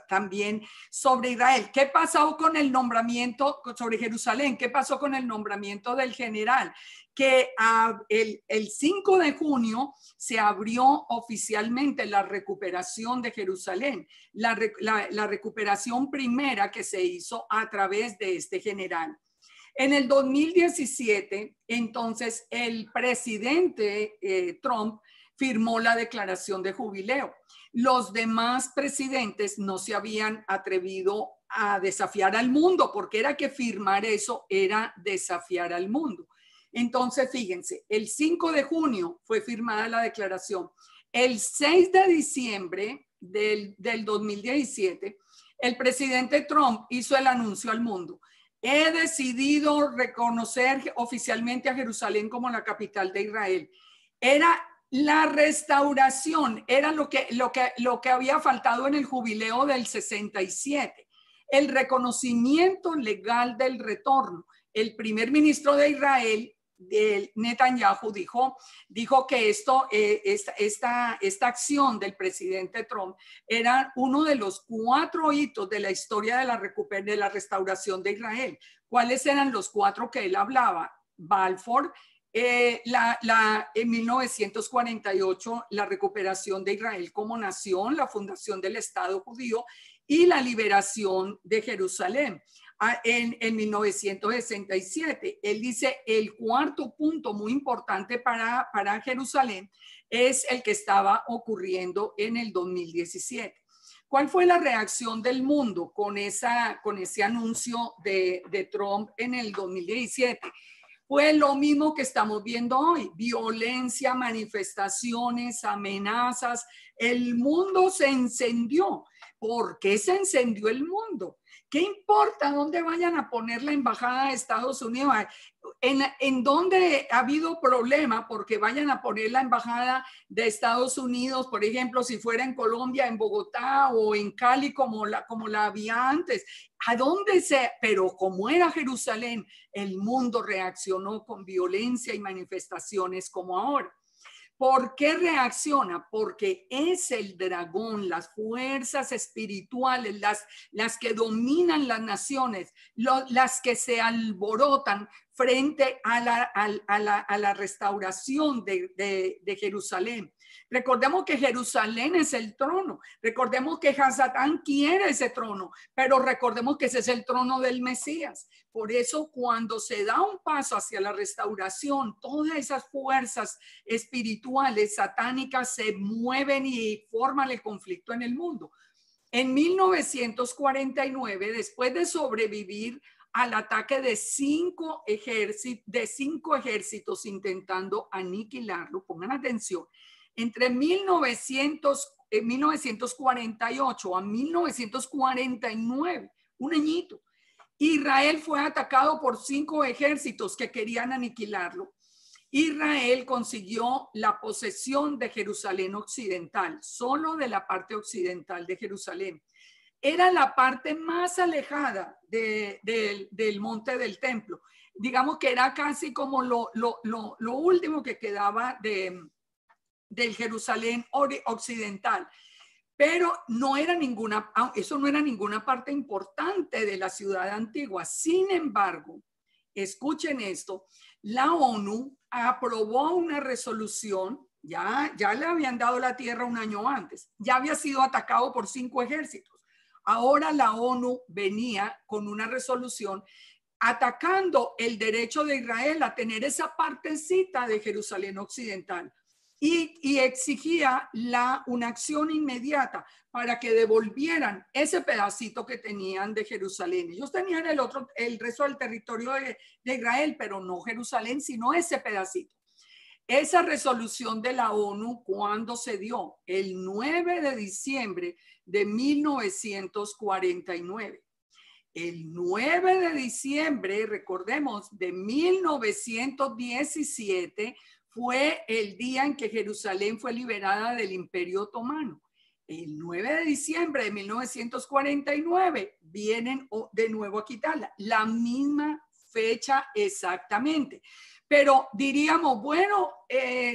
Speaker 1: también sobre Israel. ¿Qué pasó con el nombramiento sobre Jerusalén? ¿Qué pasó con el nombramiento del general? Que el 5 de junio se abrió oficialmente la recuperación de Jerusalén, la recuperación primera que se hizo a través de este general. En el 2017, entonces, el presidente Trump firmó la declaración de jubileo. Los demás presidentes no se habían atrevido a desafiar al mundo, porque era que firmar eso era desafiar al mundo. Entonces, fíjense, el 5 de junio fue firmada la declaración. El 6 de diciembre del 2017, el presidente Trump hizo el anuncio al mundo. He decidido reconocer oficialmente a Jerusalén como la capital de Israel. Era la restauración, era lo que había faltado en el jubileo del 67. El reconocimiento legal del retorno. El primer ministro de Israel Netanyahu dijo que esta acción del presidente Trump era uno de los 4 hitos de la historia de la restauración de Israel. ¿Cuáles eran los 4 que él hablaba? Balfour, en 1948, la recuperación de Israel como nación, la fundación del Estado judío y la liberación de Jerusalén. En 1967, él dice, el 4º punto muy importante para Jerusalén es el que estaba ocurriendo en el 2017. ¿Cuál fue la reacción del mundo con ese anuncio de Trump en el 2017? Fue lo mismo que estamos viendo hoy: violencia, manifestaciones, amenazas. El mundo se encendió. ¿Por qué se encendió el mundo? ¿Qué importa dónde vayan a poner la embajada de Estados Unidos? En dónde ha habido problema porque vayan a poner la embajada de Estados Unidos, por ejemplo, si fuera en Colombia, en Bogotá o en Cali como la había antes. ¿A dónde pero como era Jerusalén, el mundo reaccionó con violencia y manifestaciones como ahora? ¿Por qué reacciona? Porque es el dragón, las fuerzas espirituales, las que dominan las naciones, las que se alborotan frente a la restauración de Jerusalén. Recordemos que Jerusalén es el trono. Recordemos que Hasatán quiere ese trono, pero recordemos que ese es el trono del Mesías. Por eso, cuando se da un paso hacia la restauración, todas esas fuerzas espirituales satánicas se mueven y forman el conflicto en el mundo. En 1949, después de sobrevivir al ataque de 5 ejércitos intentando aniquilarlo, pongan atención, entre 1948 a 1949, un añito, Israel fue atacado por 5 ejércitos que querían aniquilarlo. Israel consiguió la posesión de Jerusalén occidental, solo de la parte occidental de Jerusalén. Era la parte más alejada del monte del templo. Digamos que era casi como lo último que quedaba del Jerusalén occidental. Pero eso no era ninguna parte importante de la ciudad antigua. Sin embargo, escuchen esto, la ONU aprobó una resolución, ya le habían dado la tierra un año antes, ya había sido atacado por 5 ejércitos. Ahora la ONU venía con una resolución atacando el derecho de Israel a tener esa partecita de Jerusalén occidental. Y exigía una acción inmediata para que devolvieran ese pedacito que tenían de Jerusalén. Ellos tenían el resto del territorio de Israel, pero no Jerusalén, sino ese pedacito. Esa resolución de la ONU, ¿cuándo se dio? El 9 de diciembre de 1949. El 9 de diciembre, recordemos, de 1917, fue el día en que Jerusalén fue liberada del Imperio Otomano. El 9 de diciembre de 1949 vienen de nuevo a quitarla. La misma fecha exactamente. Pero diríamos, bueno,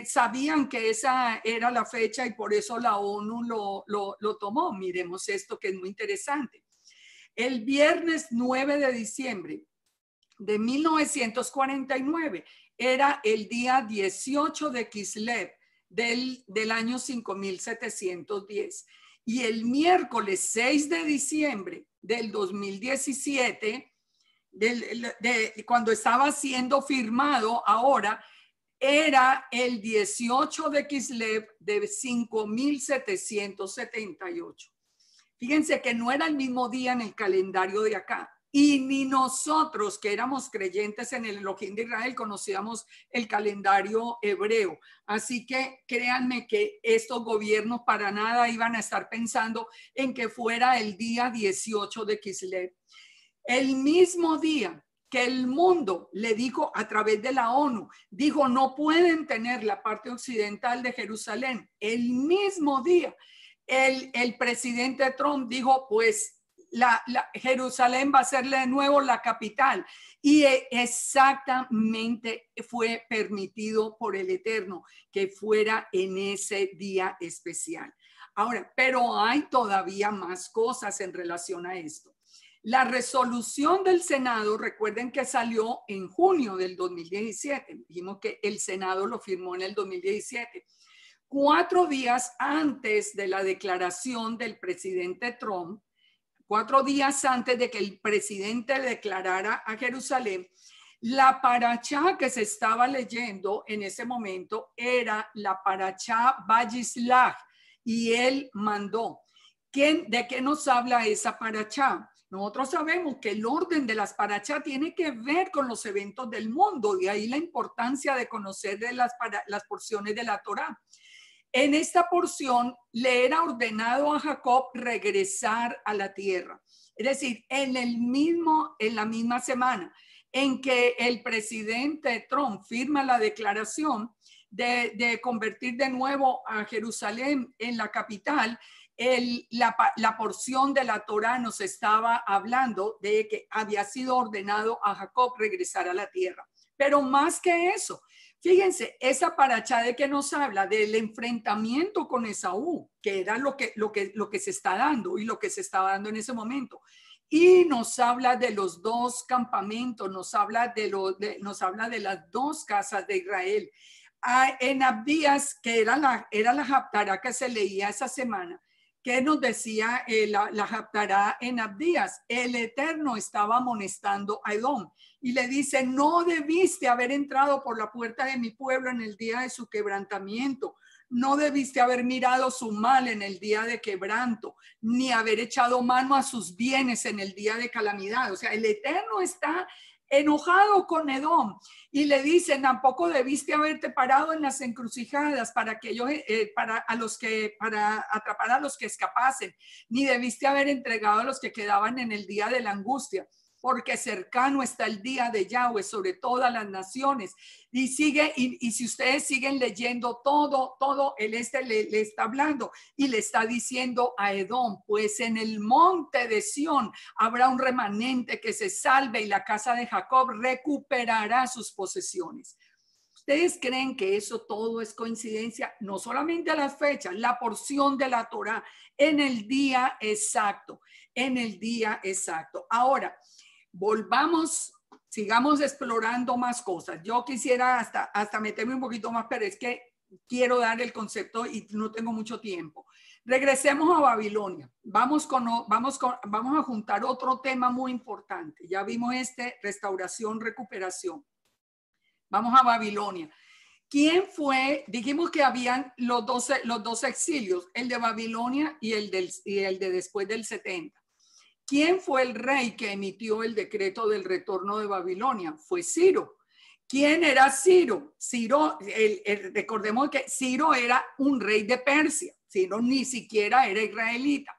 Speaker 1: sabían que esa era la fecha y por eso la ONU lo tomó. Miremos esto que es muy interesante. El viernes 9 de diciembre de 1949 era el día 18 de Kislev del año 5710. Y el miércoles 6 de diciembre del 2017, cuando estaba siendo firmado ahora, era el 18 de Kislev de 5778. Fíjense que no era el mismo día en el calendario de acá. Y ni nosotros, que éramos creyentes en el Elohim de Israel, conocíamos el calendario hebreo. Así que créanme que estos gobiernos para nada iban a estar pensando en que fuera el día 18 de Kislev. El mismo día que el mundo le dijo a través de la ONU, dijo no pueden tener la parte occidental de Jerusalén. El mismo día, el presidente Trump dijo, pues Jerusalén va a ser de nuevo la capital. Y exactamente fue permitido por el Eterno que fuera en ese día especial. Ahora, pero hay todavía más cosas en relación a esto. La resolución del Senado, recuerden que salió en junio del 2017. Dijimos que el Senado lo firmó en el 2017. 4 días antes de la declaración del presidente Trump, 4 días antes de que el presidente declarara a Jerusalén, la parachá que se estaba leyendo en ese momento era la parachá Vayislach, y él mandó. ¿De qué nos habla esa parachá? Nosotros sabemos que el orden de las parachá tiene que ver con los eventos del mundo, de ahí la importancia de conocer de las porciones de la Torá. En esta porción le era ordenado a Jacob regresar a la tierra. Es decir, en la misma semana en que el presidente Trump firma la declaración de convertir de nuevo a Jerusalén en la capital, la porción de la Torá nos estaba hablando de que había sido ordenado a Jacob regresar a la tierra. Pero más que eso, fíjense, esa parachá de que nos habla del enfrentamiento con Esaú, que era lo que se está dando y lo que se estaba dando en ese momento. Y nos habla de los 2 campamentos, nos habla de las 2 casas de Israel. En Abdías, que era la Haftará que se leía esa semana, ¿qué nos decía la Haftará en Abdías? El Eterno estaba amonestando a Edom y le dice: no debiste haber entrado por la puerta de mi pueblo en el día de su quebrantamiento, no debiste haber mirado su mal en el día de quebranto, ni haber echado mano a sus bienes en el día de calamidad. O sea, el Eterno está enojado con Edom y le dice: tampoco debiste haberte parado en las encrucijadas para atrapar a los que escapasen, ni debiste haber entregado a los que quedaban en el día de la angustia, porque cercano está el día de Yahweh sobre todas las naciones. Y sigue, y si ustedes siguen leyendo todo el le está hablando y le está diciendo a Edom: pues en el monte de Sión habrá un remanente que se salve y la casa de Jacob recuperará sus posesiones. ¿Ustedes creen que eso todo es coincidencia? No solamente a las fechas, la porción de la Torá en el día exacto, Ahora, sigamos explorando más cosas. Yo quisiera hasta meterme un poquito más, pero es que quiero dar el concepto y no tengo mucho tiempo. Regresemos a Babilonia. Vamos a juntar otro tema muy importante. Ya vimos restauración, recuperación. Vamos a Babilonia. ¿Quién fue? Dijimos que habían los dos exilios, el de Babilonia y el de después del 70. ¿Quién fue el rey que emitió el decreto del retorno de Babilonia? Fue Ciro. ¿Quién era Ciro? Recordemos que Ciro era un rey de Persia. Ciro ni siquiera era israelita.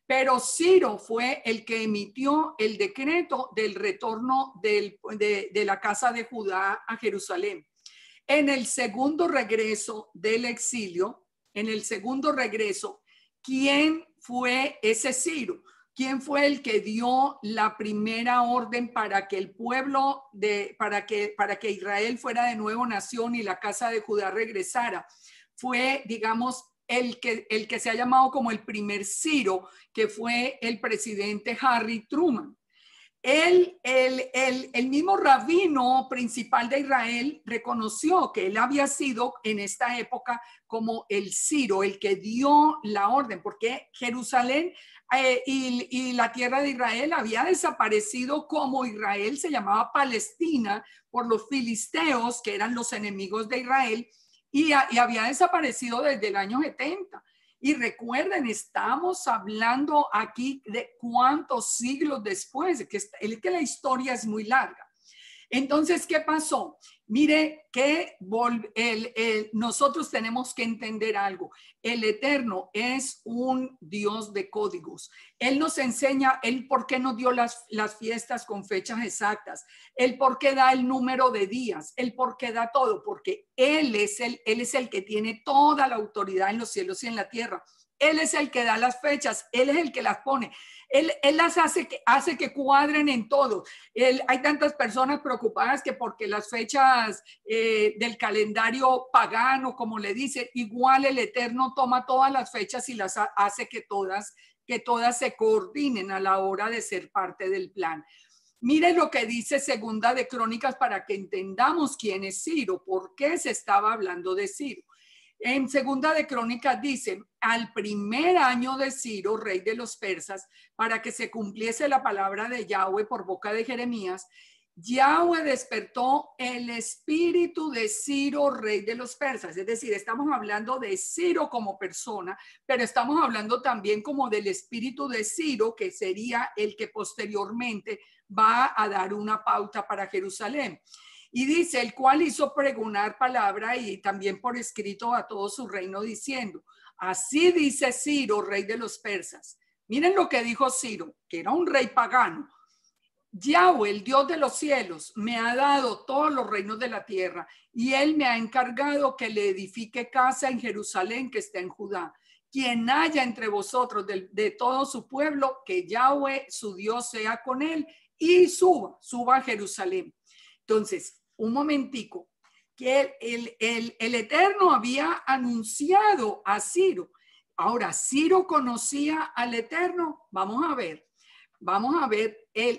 Speaker 1: Pero Ciro fue el que emitió el decreto del retorno de la casa de Judá a Jerusalén. En el segundo regreso del exilio, ¿quién fue ese Ciro? ¿Quién fue el que dio la primera orden para que el pueblo, para que Israel fuera de nuevo nación y la casa de Judá regresara? Fue, digamos, el que se ha llamado como el primer Ciro, que fue el presidente Harry Truman. El mismo rabino principal de Israel reconoció que él había sido en esta época como el Ciro, el que dio la orden, porque Jerusalén y la tierra de Israel había desaparecido, como Israel se llamaba Palestina, por los filisteos, que eran los enemigos de Israel, y había desaparecido desde el año 70. Y recuerden, estamos hablando aquí de cuántos siglos después, que la historia es muy larga. Entonces, ¿qué pasó? Mire que nosotros tenemos que entender algo. El Eterno es un Dios de códigos. Él nos enseña el por qué nos dio las fiestas con fechas exactas, el por qué da el número de días, el por qué da todo, porque Él es el que tiene toda la autoridad en los cielos y en la tierra. Él es el que da las fechas, Él es el que las pone. Él las hace que cuadren en todo. Hay tantas personas preocupadas que porque las fechas del calendario pagano, como le dice, igual el Eterno toma todas las fechas y las hace que todas se coordinen a la hora de ser parte del plan. Mire lo que dice Segunda de Crónicas para que entendamos quién es Ciro, por qué se estaba hablando de Ciro. En Segunda de Crónicas dice, al primer año de Ciro, rey de los persas, para que se cumpliese la palabra de Yahweh por boca de Jeremías, Yahweh despertó el espíritu de Ciro, rey de los persas. Es decir, estamos hablando de Ciro como persona, pero estamos hablando también como del espíritu de Ciro, que sería el que posteriormente va a dar una pauta para Jerusalén. Y dice, el cual hizo pregonar palabra y también por escrito a todo su reino diciendo, así dice Ciro, rey de los persas. Miren lo que dijo Ciro, que era un rey pagano. Yahweh, el Dios de los cielos, me ha dado todos los reinos de la tierra y él me ha encargado que le edifique casa en Jerusalén que está en Judá. Quien haya entre vosotros de todo su pueblo, que Yahweh, su Dios, sea con él y suba a Jerusalén. Entonces, un momentico, que el Eterno había anunciado a Ciro. Ahora, ¿Ciro conocía al Eterno? Vamos a ver,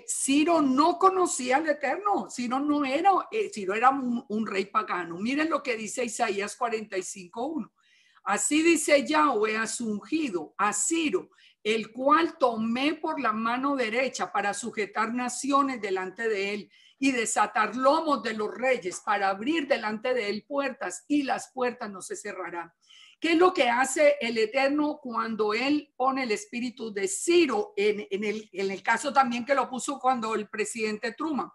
Speaker 1: Ciro no conocía al Eterno, Ciro no era, Ciro era un rey pagano. Miren lo que dice Isaías 45:1. Así dice Yahweh a su ungido, a Ciro, el cual tomé por la mano derecha para sujetar naciones delante de él y desatar lomos de los reyes para abrir delante de él puertas y las puertas no se cerrarán. ¿Qué es lo que hace el Eterno cuando él pone el espíritu de Ciro en el caso también que lo puso cuando el presidente Truman?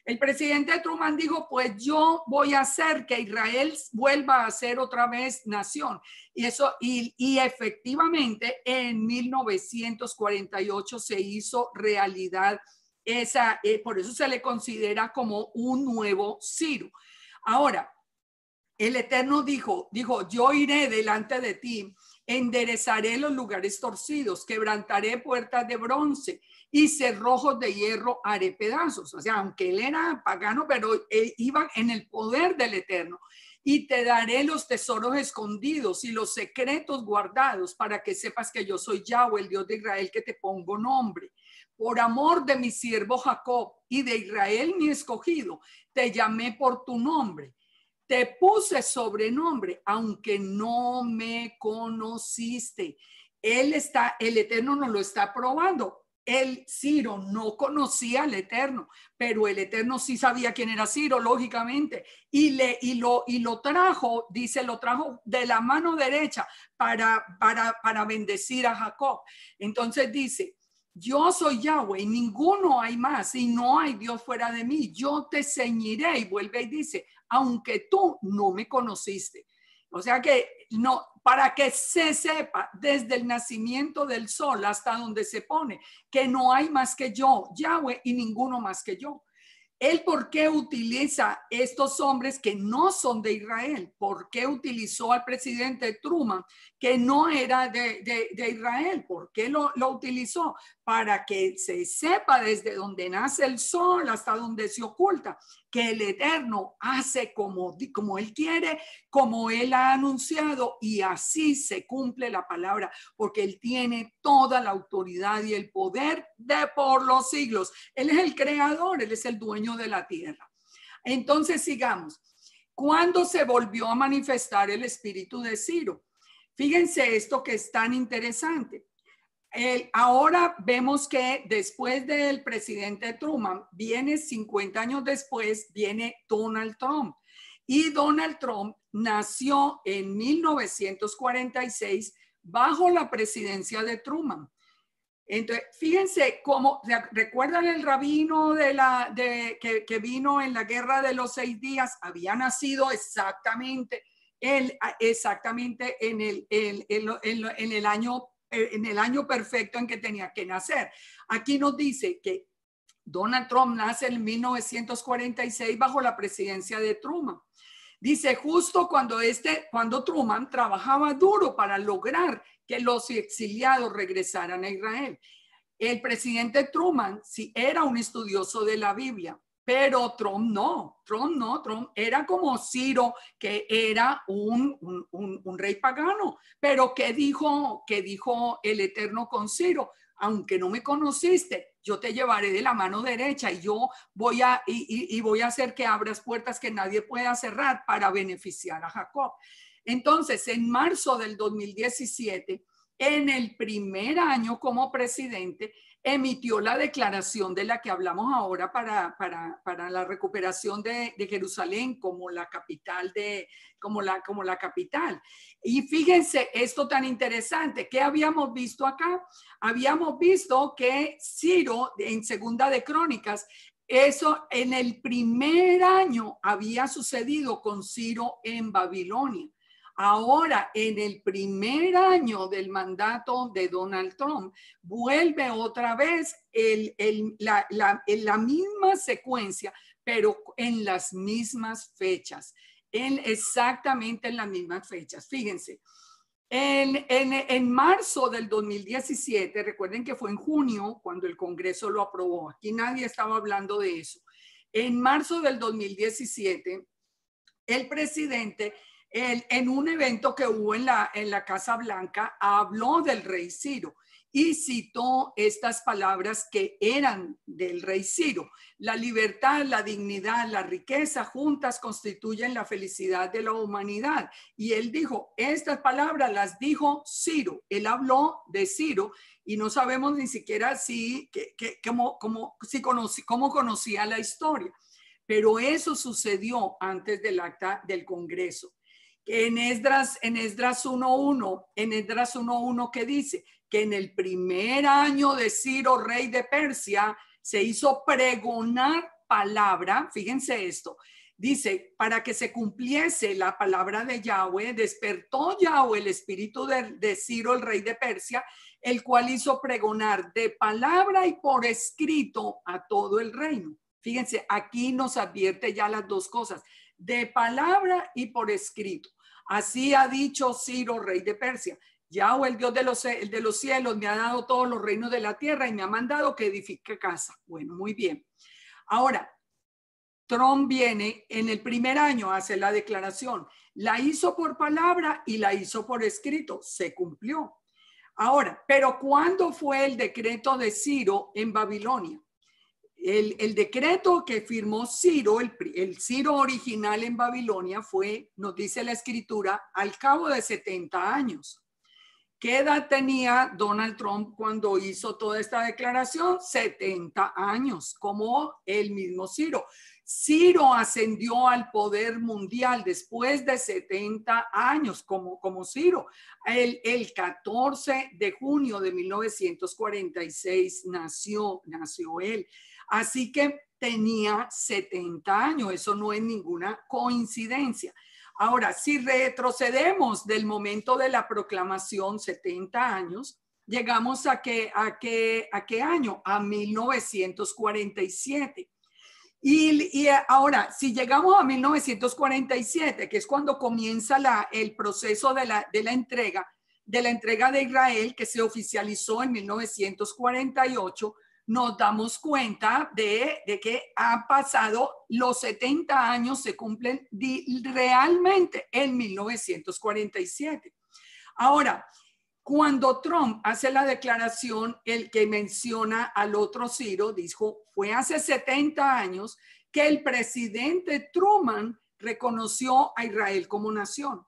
Speaker 1: El presidente Truman dijo, pues yo voy a hacer que Israel vuelva a ser otra vez nación. Y efectivamente en 1948 se hizo realidad esa, por eso se le considera como un nuevo Ciro. Ahora, el Eterno dijo, yo iré delante de ti, enderezaré los lugares torcidos, quebrantaré puertas de bronce y cerrojos de hierro haré pedazos. O sea, aunque él era pagano, pero iba en el poder del Eterno. Y te daré los tesoros escondidos y los secretos guardados para que sepas que yo soy Yahweh, el Dios de Israel, que te pongo nombre. Por amor de mi siervo Jacob y de Israel mi escogido, te llamé por tu nombre. Te puse sobrenombre, aunque no me conociste. El Eterno nos lo está probando. Ciro no conocía al Eterno, pero el Eterno sí sabía quién era Ciro, lógicamente, y lo trajo, dice, lo trajo de la mano derecha para bendecir a Jacob. Entonces dice, yo soy Yahweh y ninguno hay más y no hay Dios fuera de mí. Yo te ceñiré, y vuelve y dice, aunque tú no me conociste. O sea que no, para que se sepa desde el nacimiento del sol hasta donde se pone que no hay más que yo, Yahweh, y ninguno más que yo. ¿Él por qué utiliza estos hombres que no son de Israel? ¿Por qué utilizó al presidente Truman, que no era de Israel? ¿Por qué lo utilizó? Para que se sepa desde donde nace el sol hasta donde se oculta, que el Eterno hace como Él quiere, como Él ha anunciado, y así se cumple la palabra, porque Él tiene toda la autoridad y el poder de por los siglos. Él es el creador, Él es el dueño de la tierra. Entonces sigamos. ¿Cuándo se volvió a manifestar el espíritu de Ciro? Fíjense esto que es tan interesante. Ahora vemos que después del presidente Truman, viene 50 años después, viene Donald Trump. Y Donald Trump nació en 1946 bajo la presidencia de Truman. Entonces, fíjense cómo, ¿recuerdan el rabino que vino en la guerra de los 6 días? Había nacido exactamente, en el año perfecto en que tenía que nacer. Aquí nos dice que Donald Trump nace en 1946 bajo la presidencia de Truman. Dice, justo cuando Truman trabajaba duro para lograr que los exiliados regresaran a Israel. El presidente Truman sí era un estudioso de la Biblia, pero Trump no. Trump era como Ciro, que era un rey pagano. Pero ¿qué dijo el Eterno con Ciro? Aunque no me conociste, yo te llevaré de la mano derecha y yo voy a hacer que abras puertas que nadie pueda cerrar para beneficiar a Jacob. Entonces, en marzo del 2017, en el primer año como presidente, emitió la declaración de la que hablamos ahora para la recuperación de Jerusalén como la capital como la capital. Y fíjense esto tan interesante. ¿Qué habíamos visto acá? Habíamos visto que Ciro, en Segunda de Crónicas, eso en el primer año había sucedido con Ciro en Babilonia. Ahora, en el primer año del mandato de Donald Trump, vuelve otra vez la misma secuencia, pero en las mismas fechas, exactamente en las mismas fechas. Fíjense, en marzo del 2017, recuerden que fue en junio cuando el Congreso lo aprobó. Aquí nadie estaba hablando de eso. En marzo del 2017, el presidente en un evento que hubo en la Casa Blanca, habló del rey Ciro y citó estas palabras que eran del rey Ciro. La libertad, la dignidad, la riqueza juntas constituyen la felicidad de la humanidad. Y él dijo, estas palabras las dijo Ciro. Él habló de Ciro y no sabemos ni siquiera cómo conocía la historia. Pero eso sucedió antes del acta del Congreso. En Esdras 1.1, que dice que en el primer año de Ciro, rey de Persia, se hizo pregonar palabra, fíjense esto, dice, para que se cumpliese la palabra de Yahweh, despertó Yahweh el espíritu de Ciro, el rey de Persia, el cual hizo pregonar de palabra y por escrito a todo el reino. Fíjense, aquí nos advierte ya las dos cosas, de palabra y por escrito. Así ha dicho Ciro, rey de Persia. Yahweh, el Dios de los cielos, me ha dado todos los reinos de la tierra y me ha mandado que edifique casa. Bueno, muy bien. Ahora, Trump viene en el primer año, hace la declaración. La hizo por palabra y la hizo por escrito. Se cumplió. Ahora, pero ¿cuándo fue el decreto de Ciro en Babilonia? El decreto que firmó Ciro, el Ciro original en Babilonia fue, nos dice la escritura, al cabo de 70 años. ¿Qué edad tenía Donald Trump cuando hizo toda esta declaración? 70 años, como el mismo Ciro. Ciro ascendió al poder mundial después de 70 años, como Ciro. El 14 de junio de 1946 nació él. Así que tenía 70 años, eso no es ninguna coincidencia. Ahora, si retrocedemos del momento de la proclamación 70 años, llegamos a qué año? A 1947. Y ahora, si llegamos a 1947, que es cuando comienza el proceso de la entrega de Israel, que se oficializó en 1948, nos damos cuenta de que han pasado los 70 años, se cumplen realmente en 1947. Ahora, cuando Trump hace la declaración, el que menciona al otro Ciro, dijo, fue hace 70 años que el presidente Truman reconoció a Israel como nación.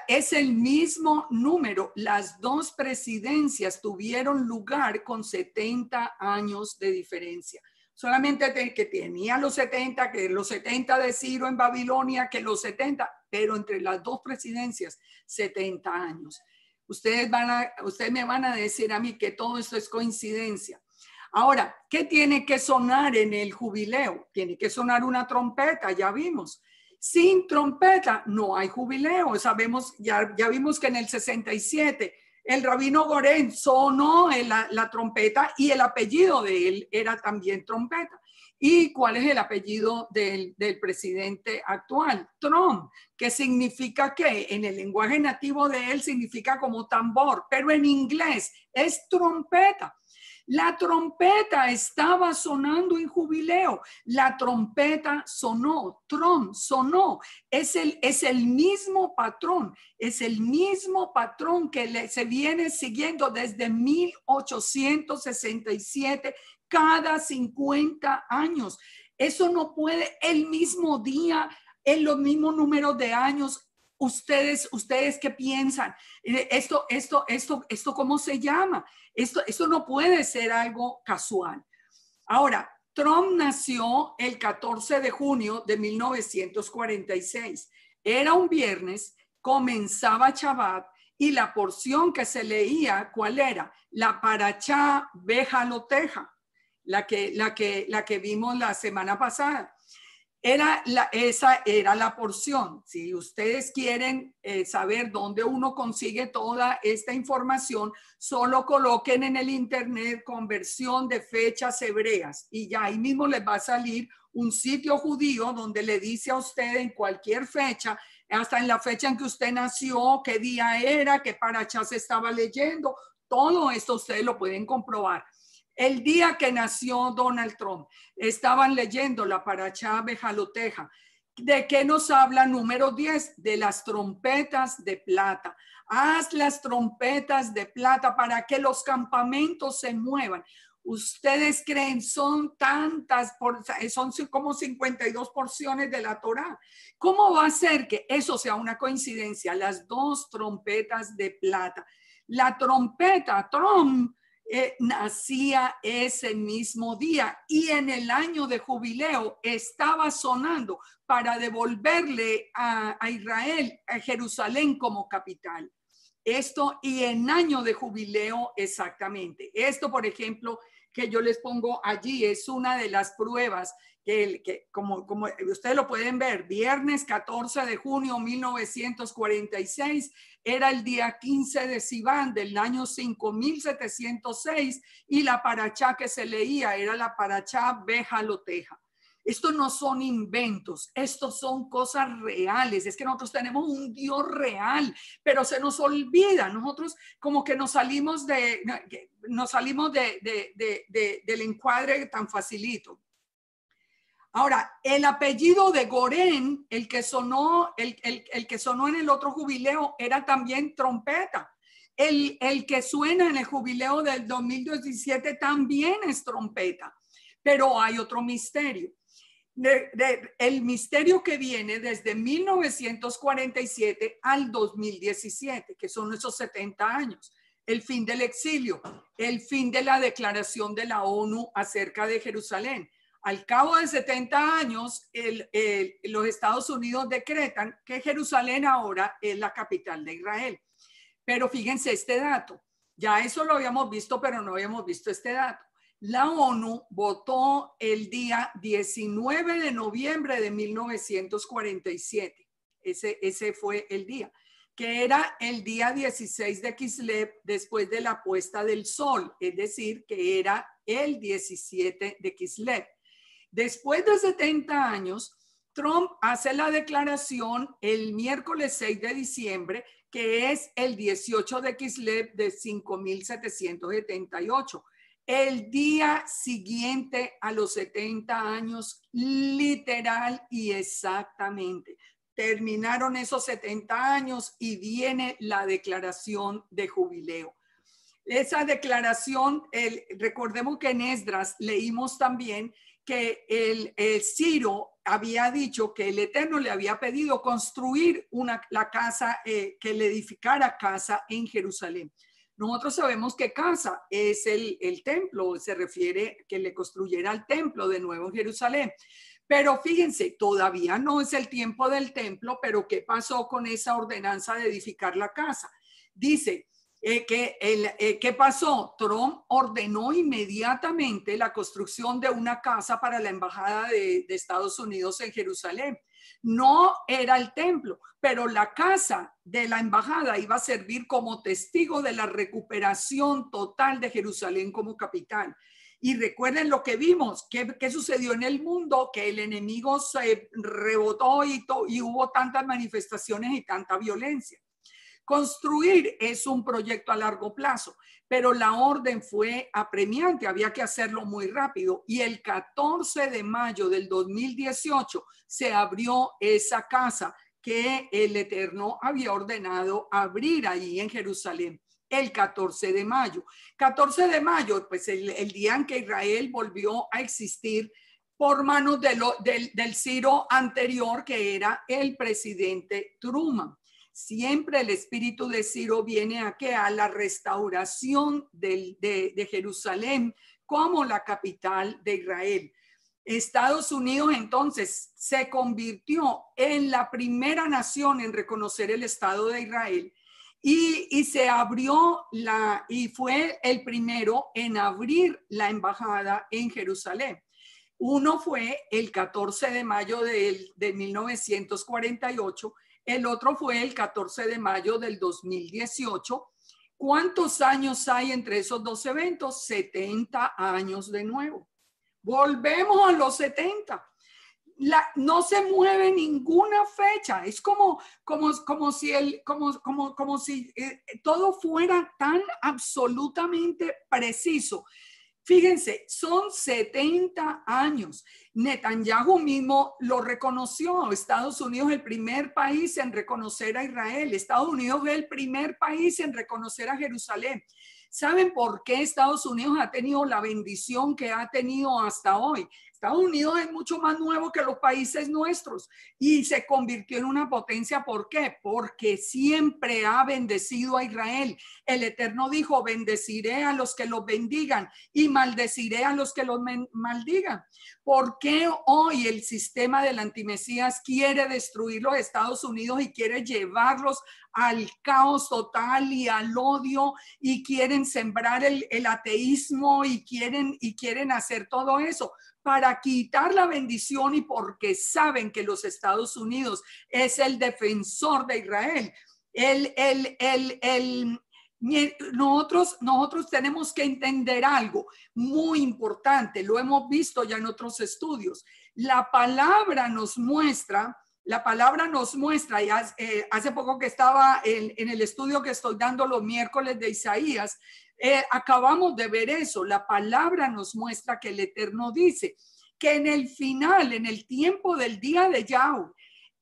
Speaker 1: Es el mismo número. Las dos presidencias tuvieron lugar con 70 años de diferencia. Solamente que tenía los 70, que los 70 de Ciro en Babilonia, que los 70, pero entre las dos presidencias, 70 años. Ustedes me van a decir a mí que todo esto es coincidencia. Ahora, ¿qué tiene que sonar en el jubileo? Tiene que sonar una trompeta, ya vimos. Sin trompeta no hay jubileo. Sabemos, ya vimos que en el 67 el rabino Goren sonó la trompeta y el apellido de él era también trompeta. ¿Y cuál es el apellido del presidente actual? Trump, que significa que en el lenguaje nativo de él significa como tambor, pero en inglés es trompeta. La trompeta estaba sonando en jubileo. La trompeta sonó, Trump sonó. Es el mismo patrón, es el mismo patrón que se viene siguiendo desde 1867, cada 50 años. Eso no puede el mismo día, en los mismos números de años. Ustedes ¿qué piensan? Esto, ¿cómo se llama? Esto no puede ser algo casual. Ahora, Trump nació el 14 de junio de 1946. Era un viernes, comenzaba Shabbat y la porción que se leía, ¿cuál era? La Parashá Behaloteja, la que vimos la semana pasada. Esa era la porción. Si ustedes quieren saber dónde uno consigue toda esta información, solo coloquen en el internet conversión de fechas hebreas y ya ahí mismo les va a salir un sitio judío donde le dice a usted en cualquier fecha, hasta en la fecha en que usted nació, qué día era, qué parashá se estaba leyendo. Todo esto ustedes lo pueden comprobar. El día que nació Donald Trump, estaban leyendo la Parashá Behaloteja. ¿De qué nos habla número 10? De las trompetas de plata. Haz las trompetas de plata para que los campamentos se muevan. Ustedes creen, son tantas, son como 52 porciones de la Torá. ¿Cómo va a ser que eso sea una coincidencia? Las dos trompetas de plata. La trompeta, Trump, nacía ese mismo día y en el año de jubileo estaba sonando para devolverle a Israel, a Jerusalén como capital. Esto y en año de jubileo exactamente. Esto, por ejemplo, que yo les pongo allí es una de las pruebas que como ustedes lo pueden ver, viernes 14 de junio 1946 era el día 15 de Sivan del año 5706 y la parachá que se leía era la parachá Behaloteja. Esto no son inventos, estos son cosas reales. Es que nosotros tenemos un Dios real, pero se nos olvida. Nosotros como que nos salimos del encuadre tan facilito. Ahora, el apellido de Goren, el que sonó en el otro jubileo, era también trompeta. El que suena en el jubileo del 2017 también es trompeta. Pero hay otro misterio. El misterio que viene desde 1947 al 2017, que son esos 70 años. El fin del exilio, el fin de la declaración de la ONU acerca de Jerusalén. Al cabo de 70 años, los Estados Unidos decretan que Jerusalén ahora es la capital de Israel. Pero fíjense este dato. Ya eso lo habíamos visto, pero no habíamos visto este dato. La ONU votó el día 19 de noviembre de 1947. Ese fue el día, que era el día 16 de Kislev después de la puesta del sol, es decir, que era el 17 de Kislev. Después de 70 años, Trump hace la declaración el miércoles 6 de diciembre, que es el 18 de Kislev de 5778. El día siguiente a los 70 años, literal y exactamente. Terminaron esos 70 años y viene la declaración de jubileo. Esa declaración, recordemos que en Esdras leímos también que el Ciro había dicho que el Eterno le había pedido construir la casa, que le edificara casa en Jerusalén. Nosotros sabemos que casa es el templo, se refiere que le construyera el templo de nuevo en Jerusalén. Pero fíjense, todavía no es el tiempo del templo, pero ¿qué pasó con esa ordenanza de edificar la casa? Dice, ¿Qué pasó? Trump ordenó inmediatamente la construcción de una casa para la embajada de Estados Unidos en Jerusalén. No era el templo, pero la casa de la embajada iba a servir como testigo de la recuperación total de Jerusalén como capital. Y recuerden lo que vimos, qué sucedió en el mundo, que el enemigo se rebotó y hubo tantas manifestaciones y tanta violencia. Construir es un proyecto a largo plazo, pero la orden fue apremiante, había que hacerlo muy rápido. Y el 14 de mayo del 2018 se abrió esa casa que el Eterno había ordenado abrir allí en Jerusalén. El 14 de mayo. 14 de mayo, pues el día en que Israel volvió a existir por manos del Ciro anterior, que era el presidente Truman. Siempre el espíritu de Ciro viene a la restauración de Jerusalén como la capital de Israel. Estados Unidos entonces se convirtió en la primera nación en reconocer el Estado de Israel y se abrió y fue el primero en abrir la embajada en Jerusalén. Uno fue el 14 de mayo de 1948. El otro fue el 14 de mayo del 2018. ¿Cuántos años hay entre esos dos eventos? 70 años de nuevo. Volvemos a los 70. No se mueve ninguna fecha. Es como si todo fuera tan absolutamente preciso. Fíjense, son 70 años. Netanyahu mismo lo reconoció. Estados Unidos es el primer país en reconocer a Israel. Estados Unidos es el primer país en reconocer a Jerusalén. ¿Saben por qué Estados Unidos ha tenido la bendición que ha tenido hasta hoy? Estados Unidos es mucho más nuevo que los países nuestros y se convirtió en una potencia. ¿Por qué? Porque siempre ha bendecido a Israel. El Eterno dijo, bendeciré a los que los bendigan y maldeciré a los que los maldigan. ¿Por qué hoy el sistema del antimesías quiere destruir los Estados Unidos y quiere llevarlos al caos total y al odio y quieren sembrar el ateísmo y quieren hacer todo eso? Para quitar la bendición y porque saben que los Estados Unidos es el defensor de Israel. Nosotros tenemos que entender algo muy importante, lo hemos visto ya en otros estudios. La palabra nos muestra, y hace poco que estaba en el estudio que estoy dando los miércoles de Isaías, acabamos de ver eso. La palabra nos muestra que el Eterno dice que en el final, en el tiempo del día de Yahweh,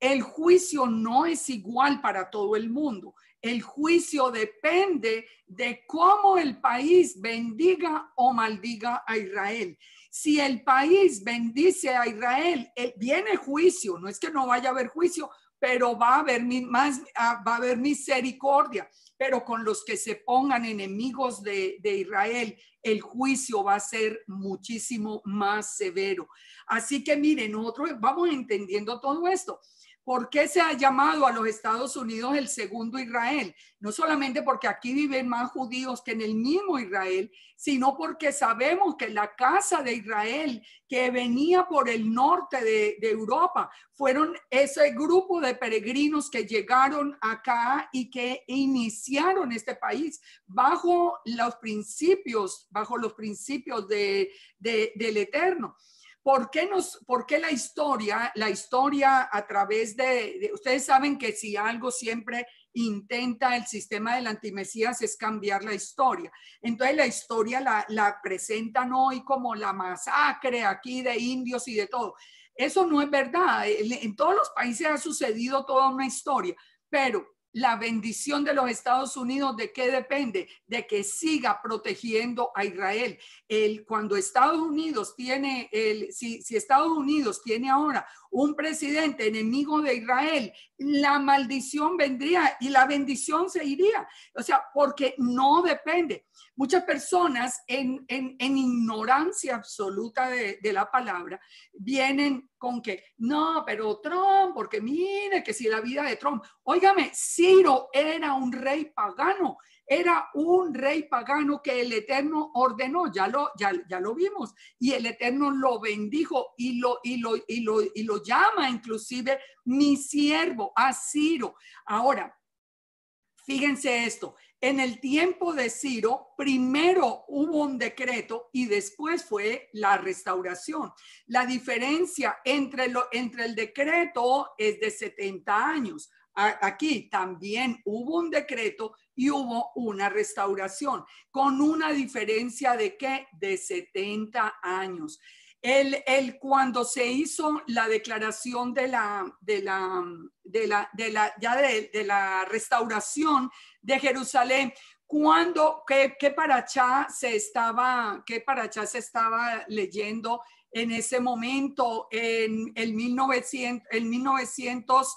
Speaker 1: el juicio no es igual para todo el mundo. El juicio depende de cómo el país bendiga o maldiga a Israel. Si el país bendice a Israel, viene juicio. No es que no vaya a haber juicio, pero va a haber misericordia. Pero con los que se pongan enemigos de Israel, el juicio va a ser muchísimo más severo. Así que miren, nosotros vamos entendiendo todo esto. ¿Por qué se ha llamado a los Estados Unidos el segundo Israel? No solamente porque aquí viven más judíos que en el mismo Israel, sino porque sabemos que la casa de Israel que venía por el norte de Europa fueron ese grupo de peregrinos que llegaron acá y que iniciaron este país bajo los principios del Eterno. ¿Por qué la historia a través ustedes saben que si algo siempre intenta el sistema del antimesías es cambiar la historia? Entonces la historia la presentan hoy como la masacre aquí de indios y de todo. Eso no es verdad. En todos los países ha sucedido toda una historia, pero la bendición de los Estados Unidos, ¿de qué depende? De que siga protegiendo a Israel. Cuando Estados Unidos tiene, si Estados Unidos tiene ahora un presidente enemigo de Israel, la maldición vendría y la bendición se iría. O sea, porque no depende. Muchas personas en ignorancia absoluta de la palabra vienen con que, no, pero Trump, porque mire que si la vida de Trump, óigame, Ciro era un rey pagano, era un rey pagano que el Eterno ordenó, ya lo vimos, y el Eterno lo bendijo y lo llama inclusive mi siervo, a Ciro. Ahora, fíjense esto, en el tiempo de Ciro, primero hubo un decreto y después fue la restauración. La diferencia entre el decreto es de 70 años. Aquí también hubo un decreto y hubo una restauración, con una diferencia de ¿qué? De 70 años. Cuando se hizo la declaración de la restauración de Jerusalén, qué parachá se estaba leyendo en ese momento, en el 1900,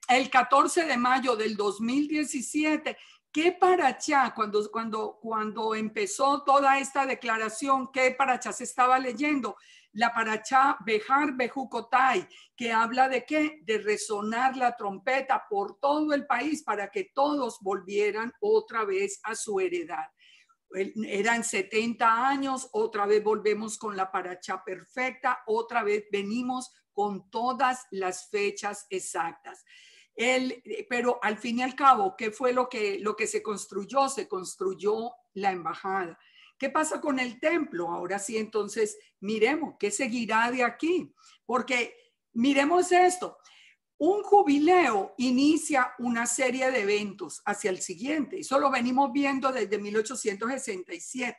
Speaker 1: el 14 de mayo del 2017. ¿Qué parachá, cuando empezó toda esta declaración, qué parachá se estaba leyendo? La parachá Behar Bejucotai, que habla de qué? De resonar la trompeta por todo el país para que todos volvieran otra vez a su heredad. Eran 70 años, otra vez volvemos con la parachá perfecta, otra vez venimos con todas las fechas exactas. Pero al fin y al cabo, ¿qué fue lo que se construyó? Se construyó la embajada. ¿Qué pasa con el templo? Ahora sí, entonces, miremos, ¿qué seguirá de aquí? Porque miremos esto. Un jubileo inicia una serie de eventos hacia el siguiente. Eso lo venimos viendo desde 1867.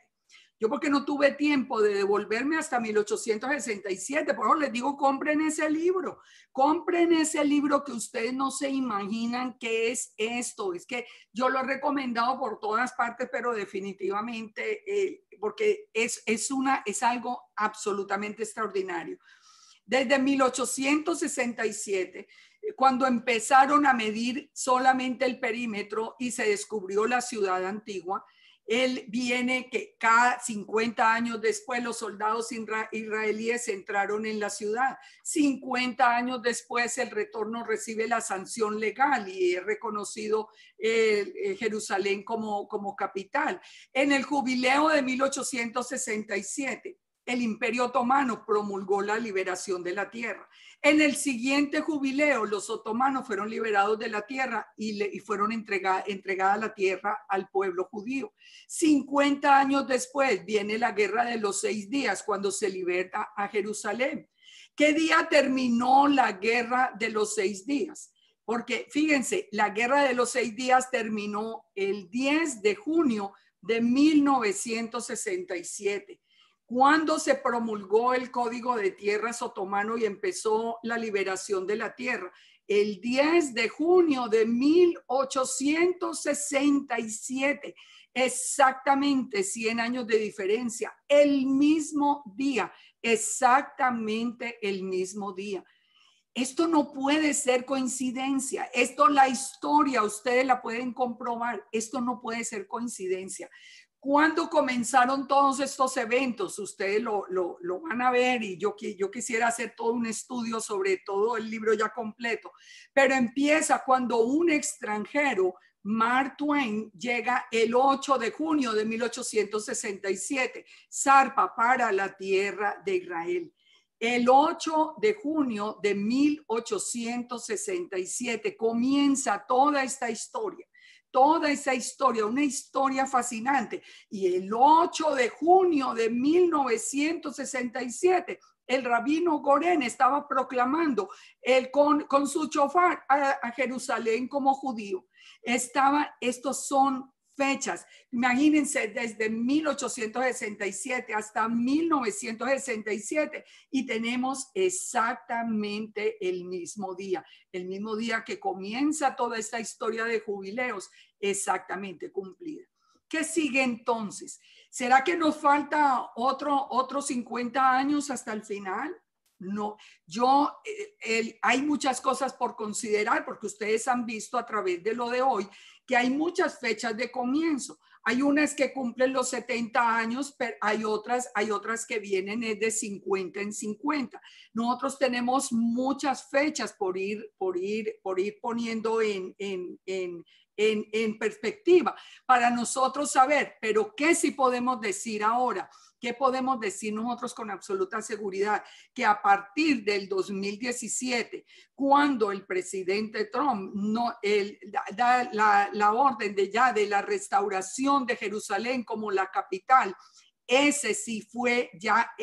Speaker 1: Yo porque no tuve tiempo de devolverme hasta 1867, por eso les digo, compren ese libro que ustedes no se imaginan qué es esto. Es que yo lo he recomendado por todas partes, pero definitivamente porque es algo absolutamente extraordinario. Desde 1867, cuando empezaron a medir solamente el perímetro y se descubrió la ciudad antigua, él viene que cada 50 años después los soldados israelíes entraron en la ciudad. 50 años después el retorno recibe la sanción legal y es reconocido Jerusalén como capital. En el jubileo de 1867, el Imperio Otomano promulgó la liberación de la tierra. En el siguiente jubileo, los otomanos fueron liberados de la tierra y fueron entregada la tierra al pueblo judío. 50 años después viene la Guerra de los 6 días, cuando se libera a Jerusalén. ¿Qué día terminó la Guerra de los 6 días? Porque fíjense, la Guerra de los 6 días terminó el 10 de junio de 1967. Cuando se promulgó el Código de Tierras otomano y empezó la liberación de la tierra, el 10 de junio de 1867, exactamente 100 años de diferencia, el mismo día, exactamente el mismo día. Esto no puede ser coincidencia. Esto, la historia, ustedes la pueden comprobar. Esto no puede ser coincidencia. ¿Cuándo comenzaron todos estos eventos? Ustedes lo van a ver y yo quisiera hacer todo un estudio sobre todo el libro ya completo, pero empieza cuando un extranjero, Mark Twain, llega el 8 de junio de 1867, zarpa para la tierra de Israel. El 8 de junio de 1867 comienza toda esa historia, una historia fascinante. Y el 8 de junio de 1967, el rabino Goren estaba proclamando con su chofar a Jerusalén como judío. Estos son fechas. Imagínense, desde 1867 hasta 1967 y tenemos exactamente el mismo día que comienza toda esta historia de jubileos, exactamente cumplida. ¿Qué sigue entonces? ¿Será que nos falta otros 50 años hasta el final? No, hay muchas cosas por considerar porque ustedes han visto a través de lo de hoy que hay muchas fechas de comienzo. Hay unas que cumplen los 70 años, pero hay otras que vienen de 50 en 50. Nosotros tenemos muchas fechas por ir poniendo en perspectiva para nosotros saber, pero ¿qué sí podemos decir ahora? ¿Qué podemos decir nosotros con absoluta seguridad? Que a partir del 2017, cuando el presidente Trump da la orden de la restauración de Jerusalén como la capital, ese sí fue ya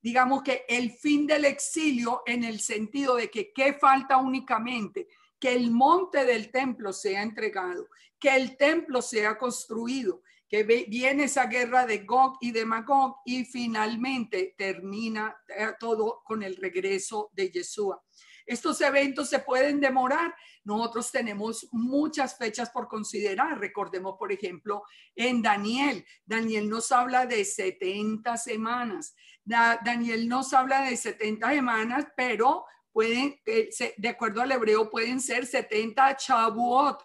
Speaker 1: digamos que el fin del exilio, en el sentido de que ¿qué falta únicamente? Que el monte del templo sea entregado, que el templo sea construido, que viene esa guerra de Gog y de Magog y finalmente termina todo con el regreso de Yeshua. Estos eventos se pueden demorar. Nosotros tenemos muchas fechas por considerar. Recordemos, por ejemplo, en Daniel. Daniel nos habla de 70 semanas. Daniel nos habla de 70 semanas, pero pueden, de acuerdo al hebreo, pueden ser 70 Shavuot.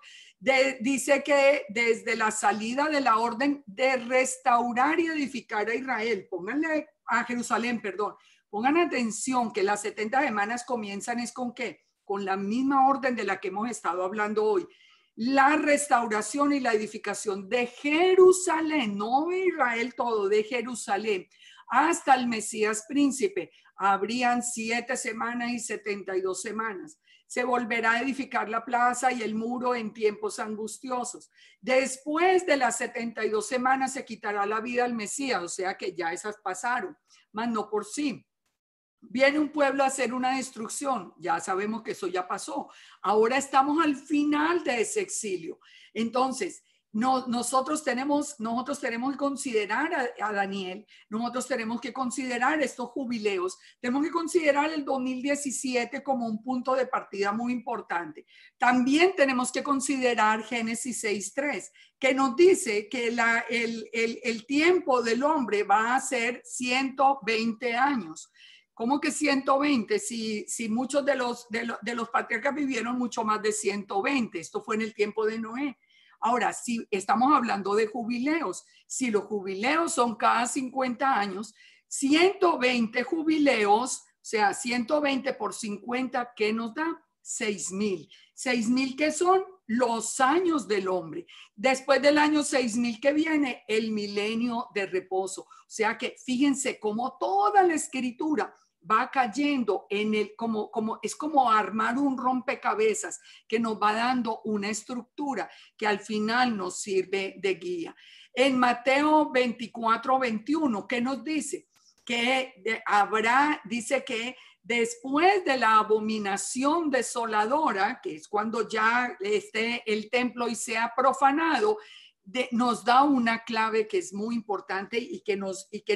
Speaker 1: Dice que desde la salida de la orden de restaurar y edificar a Israel, pónganle a Jerusalén, perdón, pongan atención que las 70 semanas comienzan es con qué, con la misma orden de la que hemos estado hablando hoy, la restauración y la edificación de Jerusalén, no de Israel todo, de Jerusalén, hasta el Mesías príncipe. Habrían 7 semanas y 72 semanas. Se volverá a edificar la plaza y el muro en tiempos angustiosos. Después de las 72 semanas se quitará la vida al Mesías, o sea que ya esas pasaron, mas no por sí. Viene un pueblo a hacer una destrucción, ya sabemos que eso ya pasó. Ahora estamos al final de ese exilio. Entonces, nosotros tenemos que considerar a Daniel, nosotros tenemos que considerar estos jubileos, tenemos que considerar el 2017 como un punto de partida muy importante. También tenemos que considerar Génesis 6:3, que nos dice que el tiempo del hombre va a ser 120 años. ¿Cómo que 120? Si muchos de los patriarcas vivieron mucho más de 120, esto fue en el tiempo de Noé. Ahora, si estamos hablando de jubileos, si los jubileos son cada 50 años, 120 jubileos, o sea, 120 por 50, ¿qué nos da? 6,000. 6,000 que son los años del hombre. Después del año 6,000 que viene, el milenio de reposo. O sea que fíjense cómo toda la escritura va cayendo en es como armar un rompecabezas que nos va dando una estructura que al final nos sirve de guía. En Mateo 24:21, ¿qué nos dice? Que dice que después de la abominación desoladora, que es cuando ya esté el templo y sea profanado, nos da una clave que es muy importante y que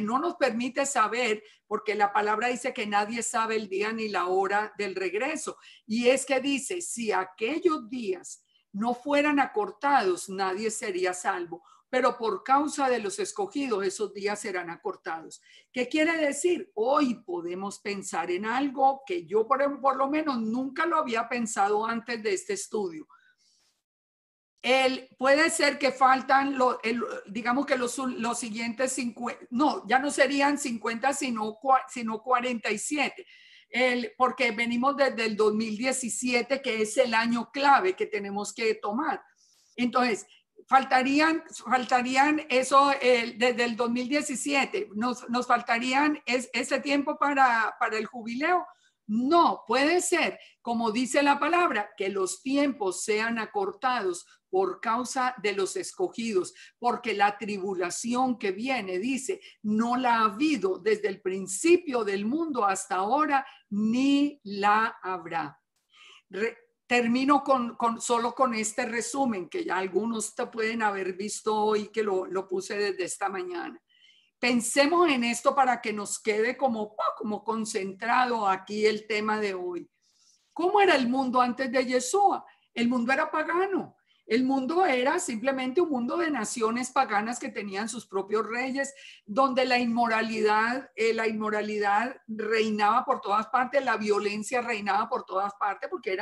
Speaker 1: no nos permite saber, porque la palabra dice que nadie sabe el día ni la hora del regreso. Y es que dice, si aquellos días no fueran acortados, nadie sería salvo. Pero por causa de los escogidos, esos días serán acortados. ¿Qué quiere decir? Hoy podemos pensar en algo que yo por lo menos nunca lo había pensado antes de este estudio. Puede ser que faltan, digamos que los siguientes 50, no, ya no serían 50, sino 47. Porque venimos desde el 2017, que es el año clave que tenemos que tomar. Entonces, faltarían eso desde el 2017. Nos faltarían ese tiempo para el jubileo. No, puede ser, como dice la palabra, que los tiempos sean acortados por causa de los escogidos, porque la tribulación que viene, dice, no la ha habido desde el principio del mundo hasta ahora, ni la habrá. Termino solo con este resumen, que ya algunos te pueden haber visto hoy, que lo puse desde esta mañana. Pensemos en esto para que nos quede como concentrado aquí el tema de hoy. ¿Cómo era el mundo antes de Yeshua? El mundo era pagano. El mundo era simplemente un mundo de naciones paganas que tenían sus propios reyes, donde la inmoralidad reinaba por todas partes, la violencia reinaba por todas partes, porque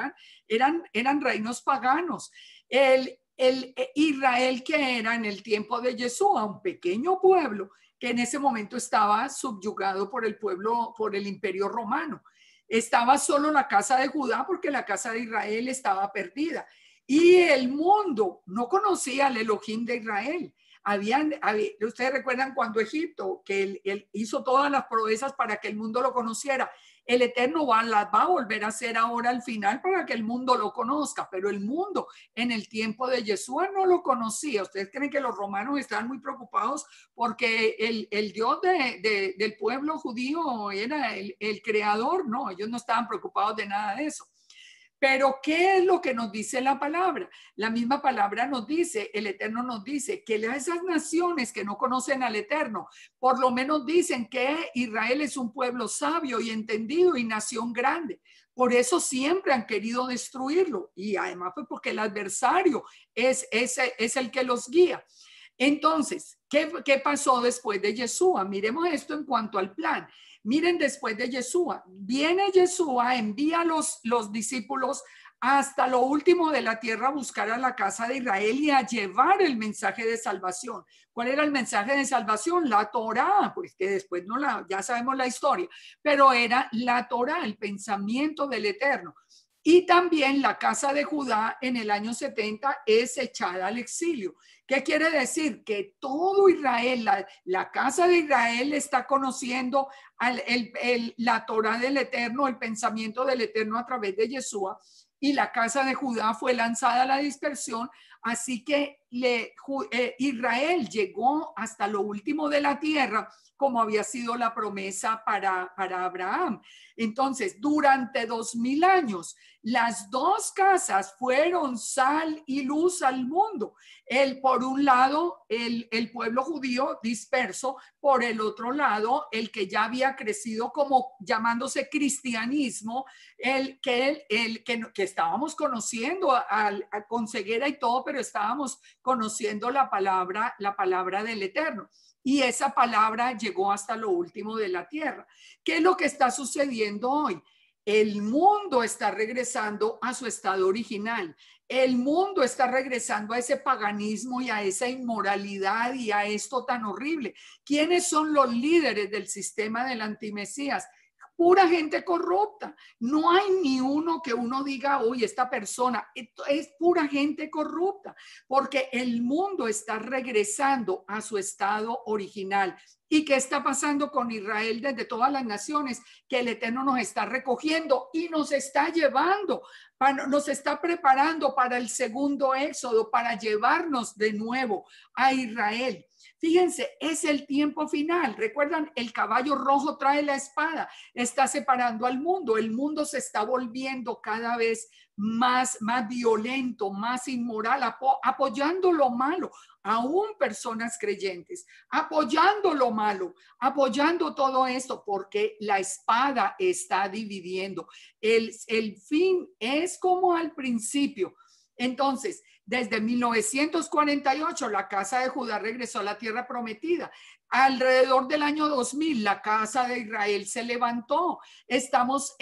Speaker 1: eran reinos paganos. Israel, que era en el tiempo de Yeshua un pequeño pueblo que en ese momento estaba subyugado por el pueblo, por el imperio romano. Estaba solo la casa de Judá porque la casa de Israel estaba perdida. Y el mundo no conocía al Elohim de Israel. Ustedes recuerdan cuando Egipto, que él hizo todas las proezas para que el mundo lo conociera. El Eterno las va a volver a hacer ahora al final para que el mundo lo conozca, pero el mundo en el tiempo de Yeshua no lo conocía. ¿Ustedes creen que los romanos estaban muy preocupados porque el Dios del pueblo judío era el creador? No, ellos no estaban preocupados de nada de eso. Pero ¿qué es lo que nos dice la palabra? La misma palabra nos dice, el Eterno nos dice que esas naciones que no conocen al Eterno, por lo menos dicen que Israel es un pueblo sabio y entendido y nación grande. Por eso siempre han querido destruirlo. Y además fue porque el adversario es el que los guía. Entonces, ¿qué pasó después de Yeshua? Miremos esto en cuanto al plan. Miren, después de Yeshua, viene Yeshua, envía a los discípulos hasta lo último de la tierra a buscar a la casa de Israel y a llevar el mensaje de salvación. ¿Cuál era el mensaje de salvación? La Torá, pues que después ya sabemos la historia, pero era la Torá, el pensamiento del Eterno. Y también la casa de Judá en el año 70 es echada al exilio. ¿Qué quiere decir? Que todo Israel, la casa de Israel está conociendo la Torá del Eterno, el pensamiento del Eterno a través de Yeshua, y la casa de Judá fue lanzada a la dispersión. Así que Israel llegó hasta lo último de la tierra, como había sido la promesa para Abraham. Entonces, durante 2000 años, las dos casas fueron sal y luz al mundo. Por un lado, el pueblo judío disperso, por el otro lado, el que ya había crecido como llamándose cristianismo, que estábamos conociendo con ceguera y todo, pero estábamos conociendo la palabra del Eterno. Y esa palabra llegó hasta lo último de la tierra. ¿Qué es lo que está sucediendo hoy? El mundo está regresando a su estado original. El mundo está regresando a ese paganismo y a esa inmoralidad y a esto tan horrible. ¿Quiénes son los líderes del sistema del antimesías? Pura gente corrupta. No hay ni uno que uno diga, uy, esta persona es pura gente corrupta, porque el mundo está regresando a su estado original. ¿Y qué está pasando con Israel desde todas las naciones? Que el Eterno nos está recogiendo y nos está llevando, nos está preparando para el segundo éxodo, para llevarnos de nuevo a Israel. Fíjense, es el tiempo final. Recuerdan, el caballo rojo trae la espada, está separando al mundo. El mundo se está volviendo cada vez más violento, más inmoral, apoyando lo malo, aún personas creyentes, apoyando lo malo, apoyando todo esto, porque la espada está dividiendo. El fin es como al principio. Entonces, desde 1948, la casa de Judá regresó a la tierra prometida. Alrededor del año 2000, la casa de Israel se levantó. Estamos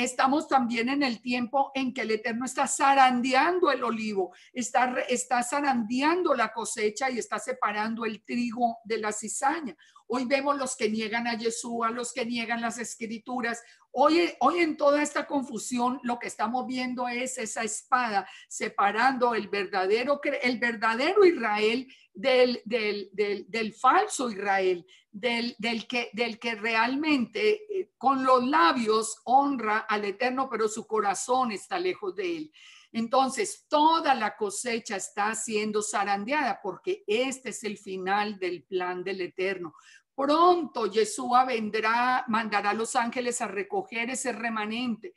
Speaker 1: también en el tiempo en que el Eterno está zarandeando el olivo, está zarandeando la cosecha y está separando el trigo de la cizaña. Hoy vemos los que niegan a Yeshua, los que niegan las escrituras. Hoy en toda esta confusión lo que estamos viendo es esa espada separando el verdadero Israel del falso Israel, del que realmente con los labios honra al Eterno, pero su corazón está lejos de él. Entonces, toda la cosecha está siendo zarandeada porque este es el final del plan del Eterno. Pronto Yeshua vendrá, mandará a los ángeles a recoger ese remanente.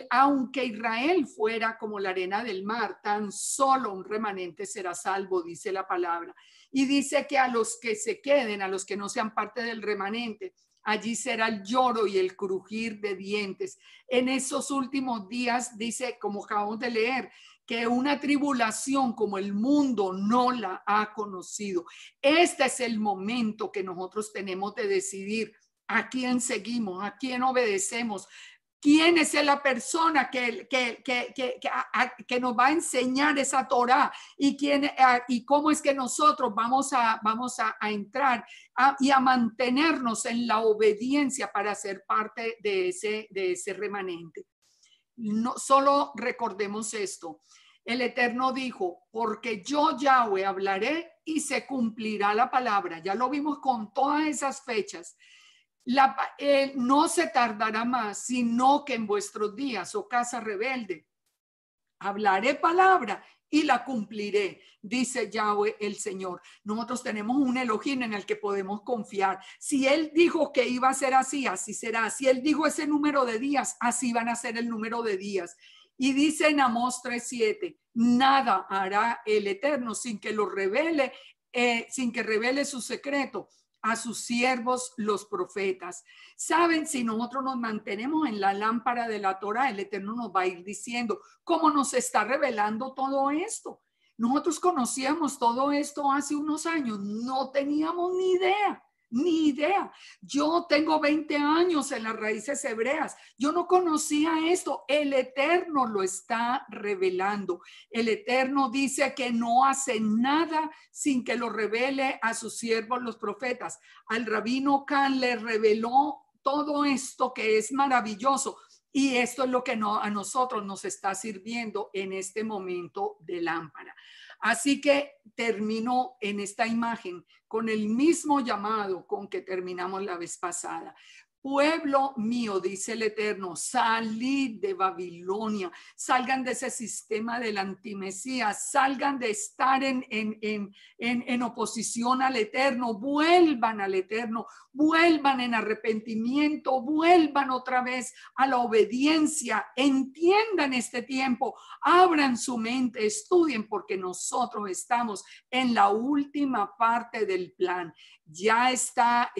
Speaker 1: Aunque Israel fuera como la arena del mar, tan solo un remanente será salvo, dice la palabra. Y dice que a los que se queden, a los que no sean parte del remanente, allí será el lloro y el crujir de dientes. En esos últimos días, dice, como acabamos de leer, que una tribulación como el mundo no la ha conocido. Este es el momento que nosotros tenemos de decidir a quién seguimos, a quién obedecemos, ¿Quién es la persona que nos va a enseñar esa Torá? ¿Y cómo es que nosotros vamos a entrar y a mantenernos en la obediencia para ser parte de ese remanente? No, solo recordemos esto. El Eterno dijo, porque yo Yahweh hablaré y se cumplirá la palabra. Ya lo vimos con todas esas fechas. No se tardará más, sino que en vuestros días, oh casa rebelde, hablaré palabra y la cumpliré, dice Yahweh el Señor. Nosotros tenemos un Elohim en el que podemos confiar. Si Él dijo que iba a ser así, así será. Si Él dijo ese número de días, así van a ser el número de días. Y dice en Amós 3:7, nada hará el Eterno sin que lo revele, sin que revele su secreto a sus siervos los profetas. Saben, si nosotros nos mantenemos en la lámpara de la Torá, el Eterno nos va a ir diciendo cómo nos está revelando todo esto. Nosotros conocíamos todo esto hace unos años, no teníamos ni idea. Ni idea. Yo tengo 20 años en las raíces hebreas. Yo no conocía esto. El Eterno lo está revelando. El Eterno dice que no hace nada sin que lo revele a sus siervos los profetas. Al rabino Can le reveló todo esto que es maravilloso. Y esto es lo que a nosotros nos está sirviendo en este momento de lámpara. Así que termino en esta imagen con el mismo llamado con que terminamos la vez pasada. Pueblo mío, dice el Eterno, salid de Babilonia, salgan de ese sistema del antimesías, salgan de estar en oposición al Eterno, vuelvan al Eterno, vuelvan en arrepentimiento, vuelvan otra vez a la obediencia, entiendan este tiempo, abran su mente, estudien, porque nosotros estamos en la última parte del plan. Ya está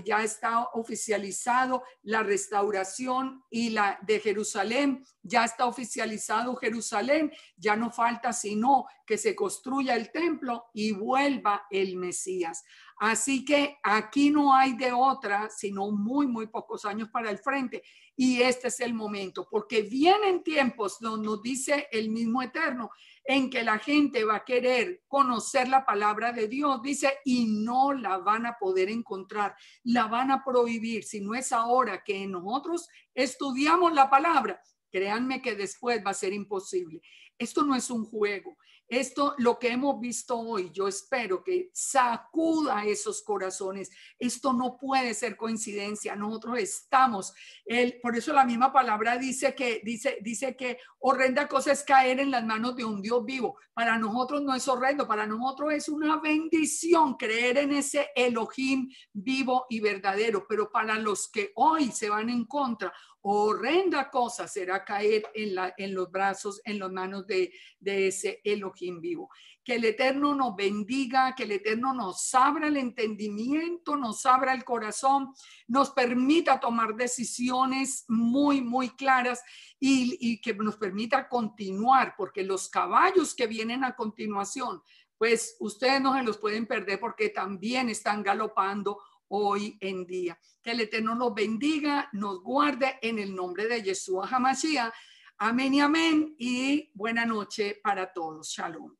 Speaker 1: oficializado la restauración y la de Jerusalén, ya está oficializado Jerusalén, ya no falta sino que se construya el templo y vuelva el Mesías. Así que aquí no hay de otra, sino muy pocos años para el frente. Y este es el momento, porque vienen tiempos donde nos dice el mismo Eterno, en que la gente va a querer conocer la palabra de Dios, dice, y no la van a poder encontrar, la van a prohibir. Si no es ahora que nosotros estudiamos la palabra, créanme que después va a ser imposible. Esto no es un juego. Esto, lo que hemos visto hoy, yo espero que sacuda esos corazones. Esto no puede ser coincidencia. Nosotros estamos, por eso la misma palabra dice que horrenda cosa es caer en las manos de un Dios vivo. Para nosotros no es horrendo, para nosotros es una bendición creer en ese Elohim vivo y verdadero. Pero para los que hoy se van en contra, horrenda cosa será caer en los brazos, en las manos de ese Elohim vivo. Que el Eterno nos bendiga, que el Eterno nos abra el entendimiento, nos abra el corazón, nos permita tomar decisiones muy claras y que nos permita continuar, porque los caballos que vienen a continuación, pues ustedes no se los pueden perder porque también están galopando hoy en día. Que el Eterno nos bendiga, nos guarde en el nombre de Yeshua HaMashiach. Amén y amén, y buena noche para todos. Shalom.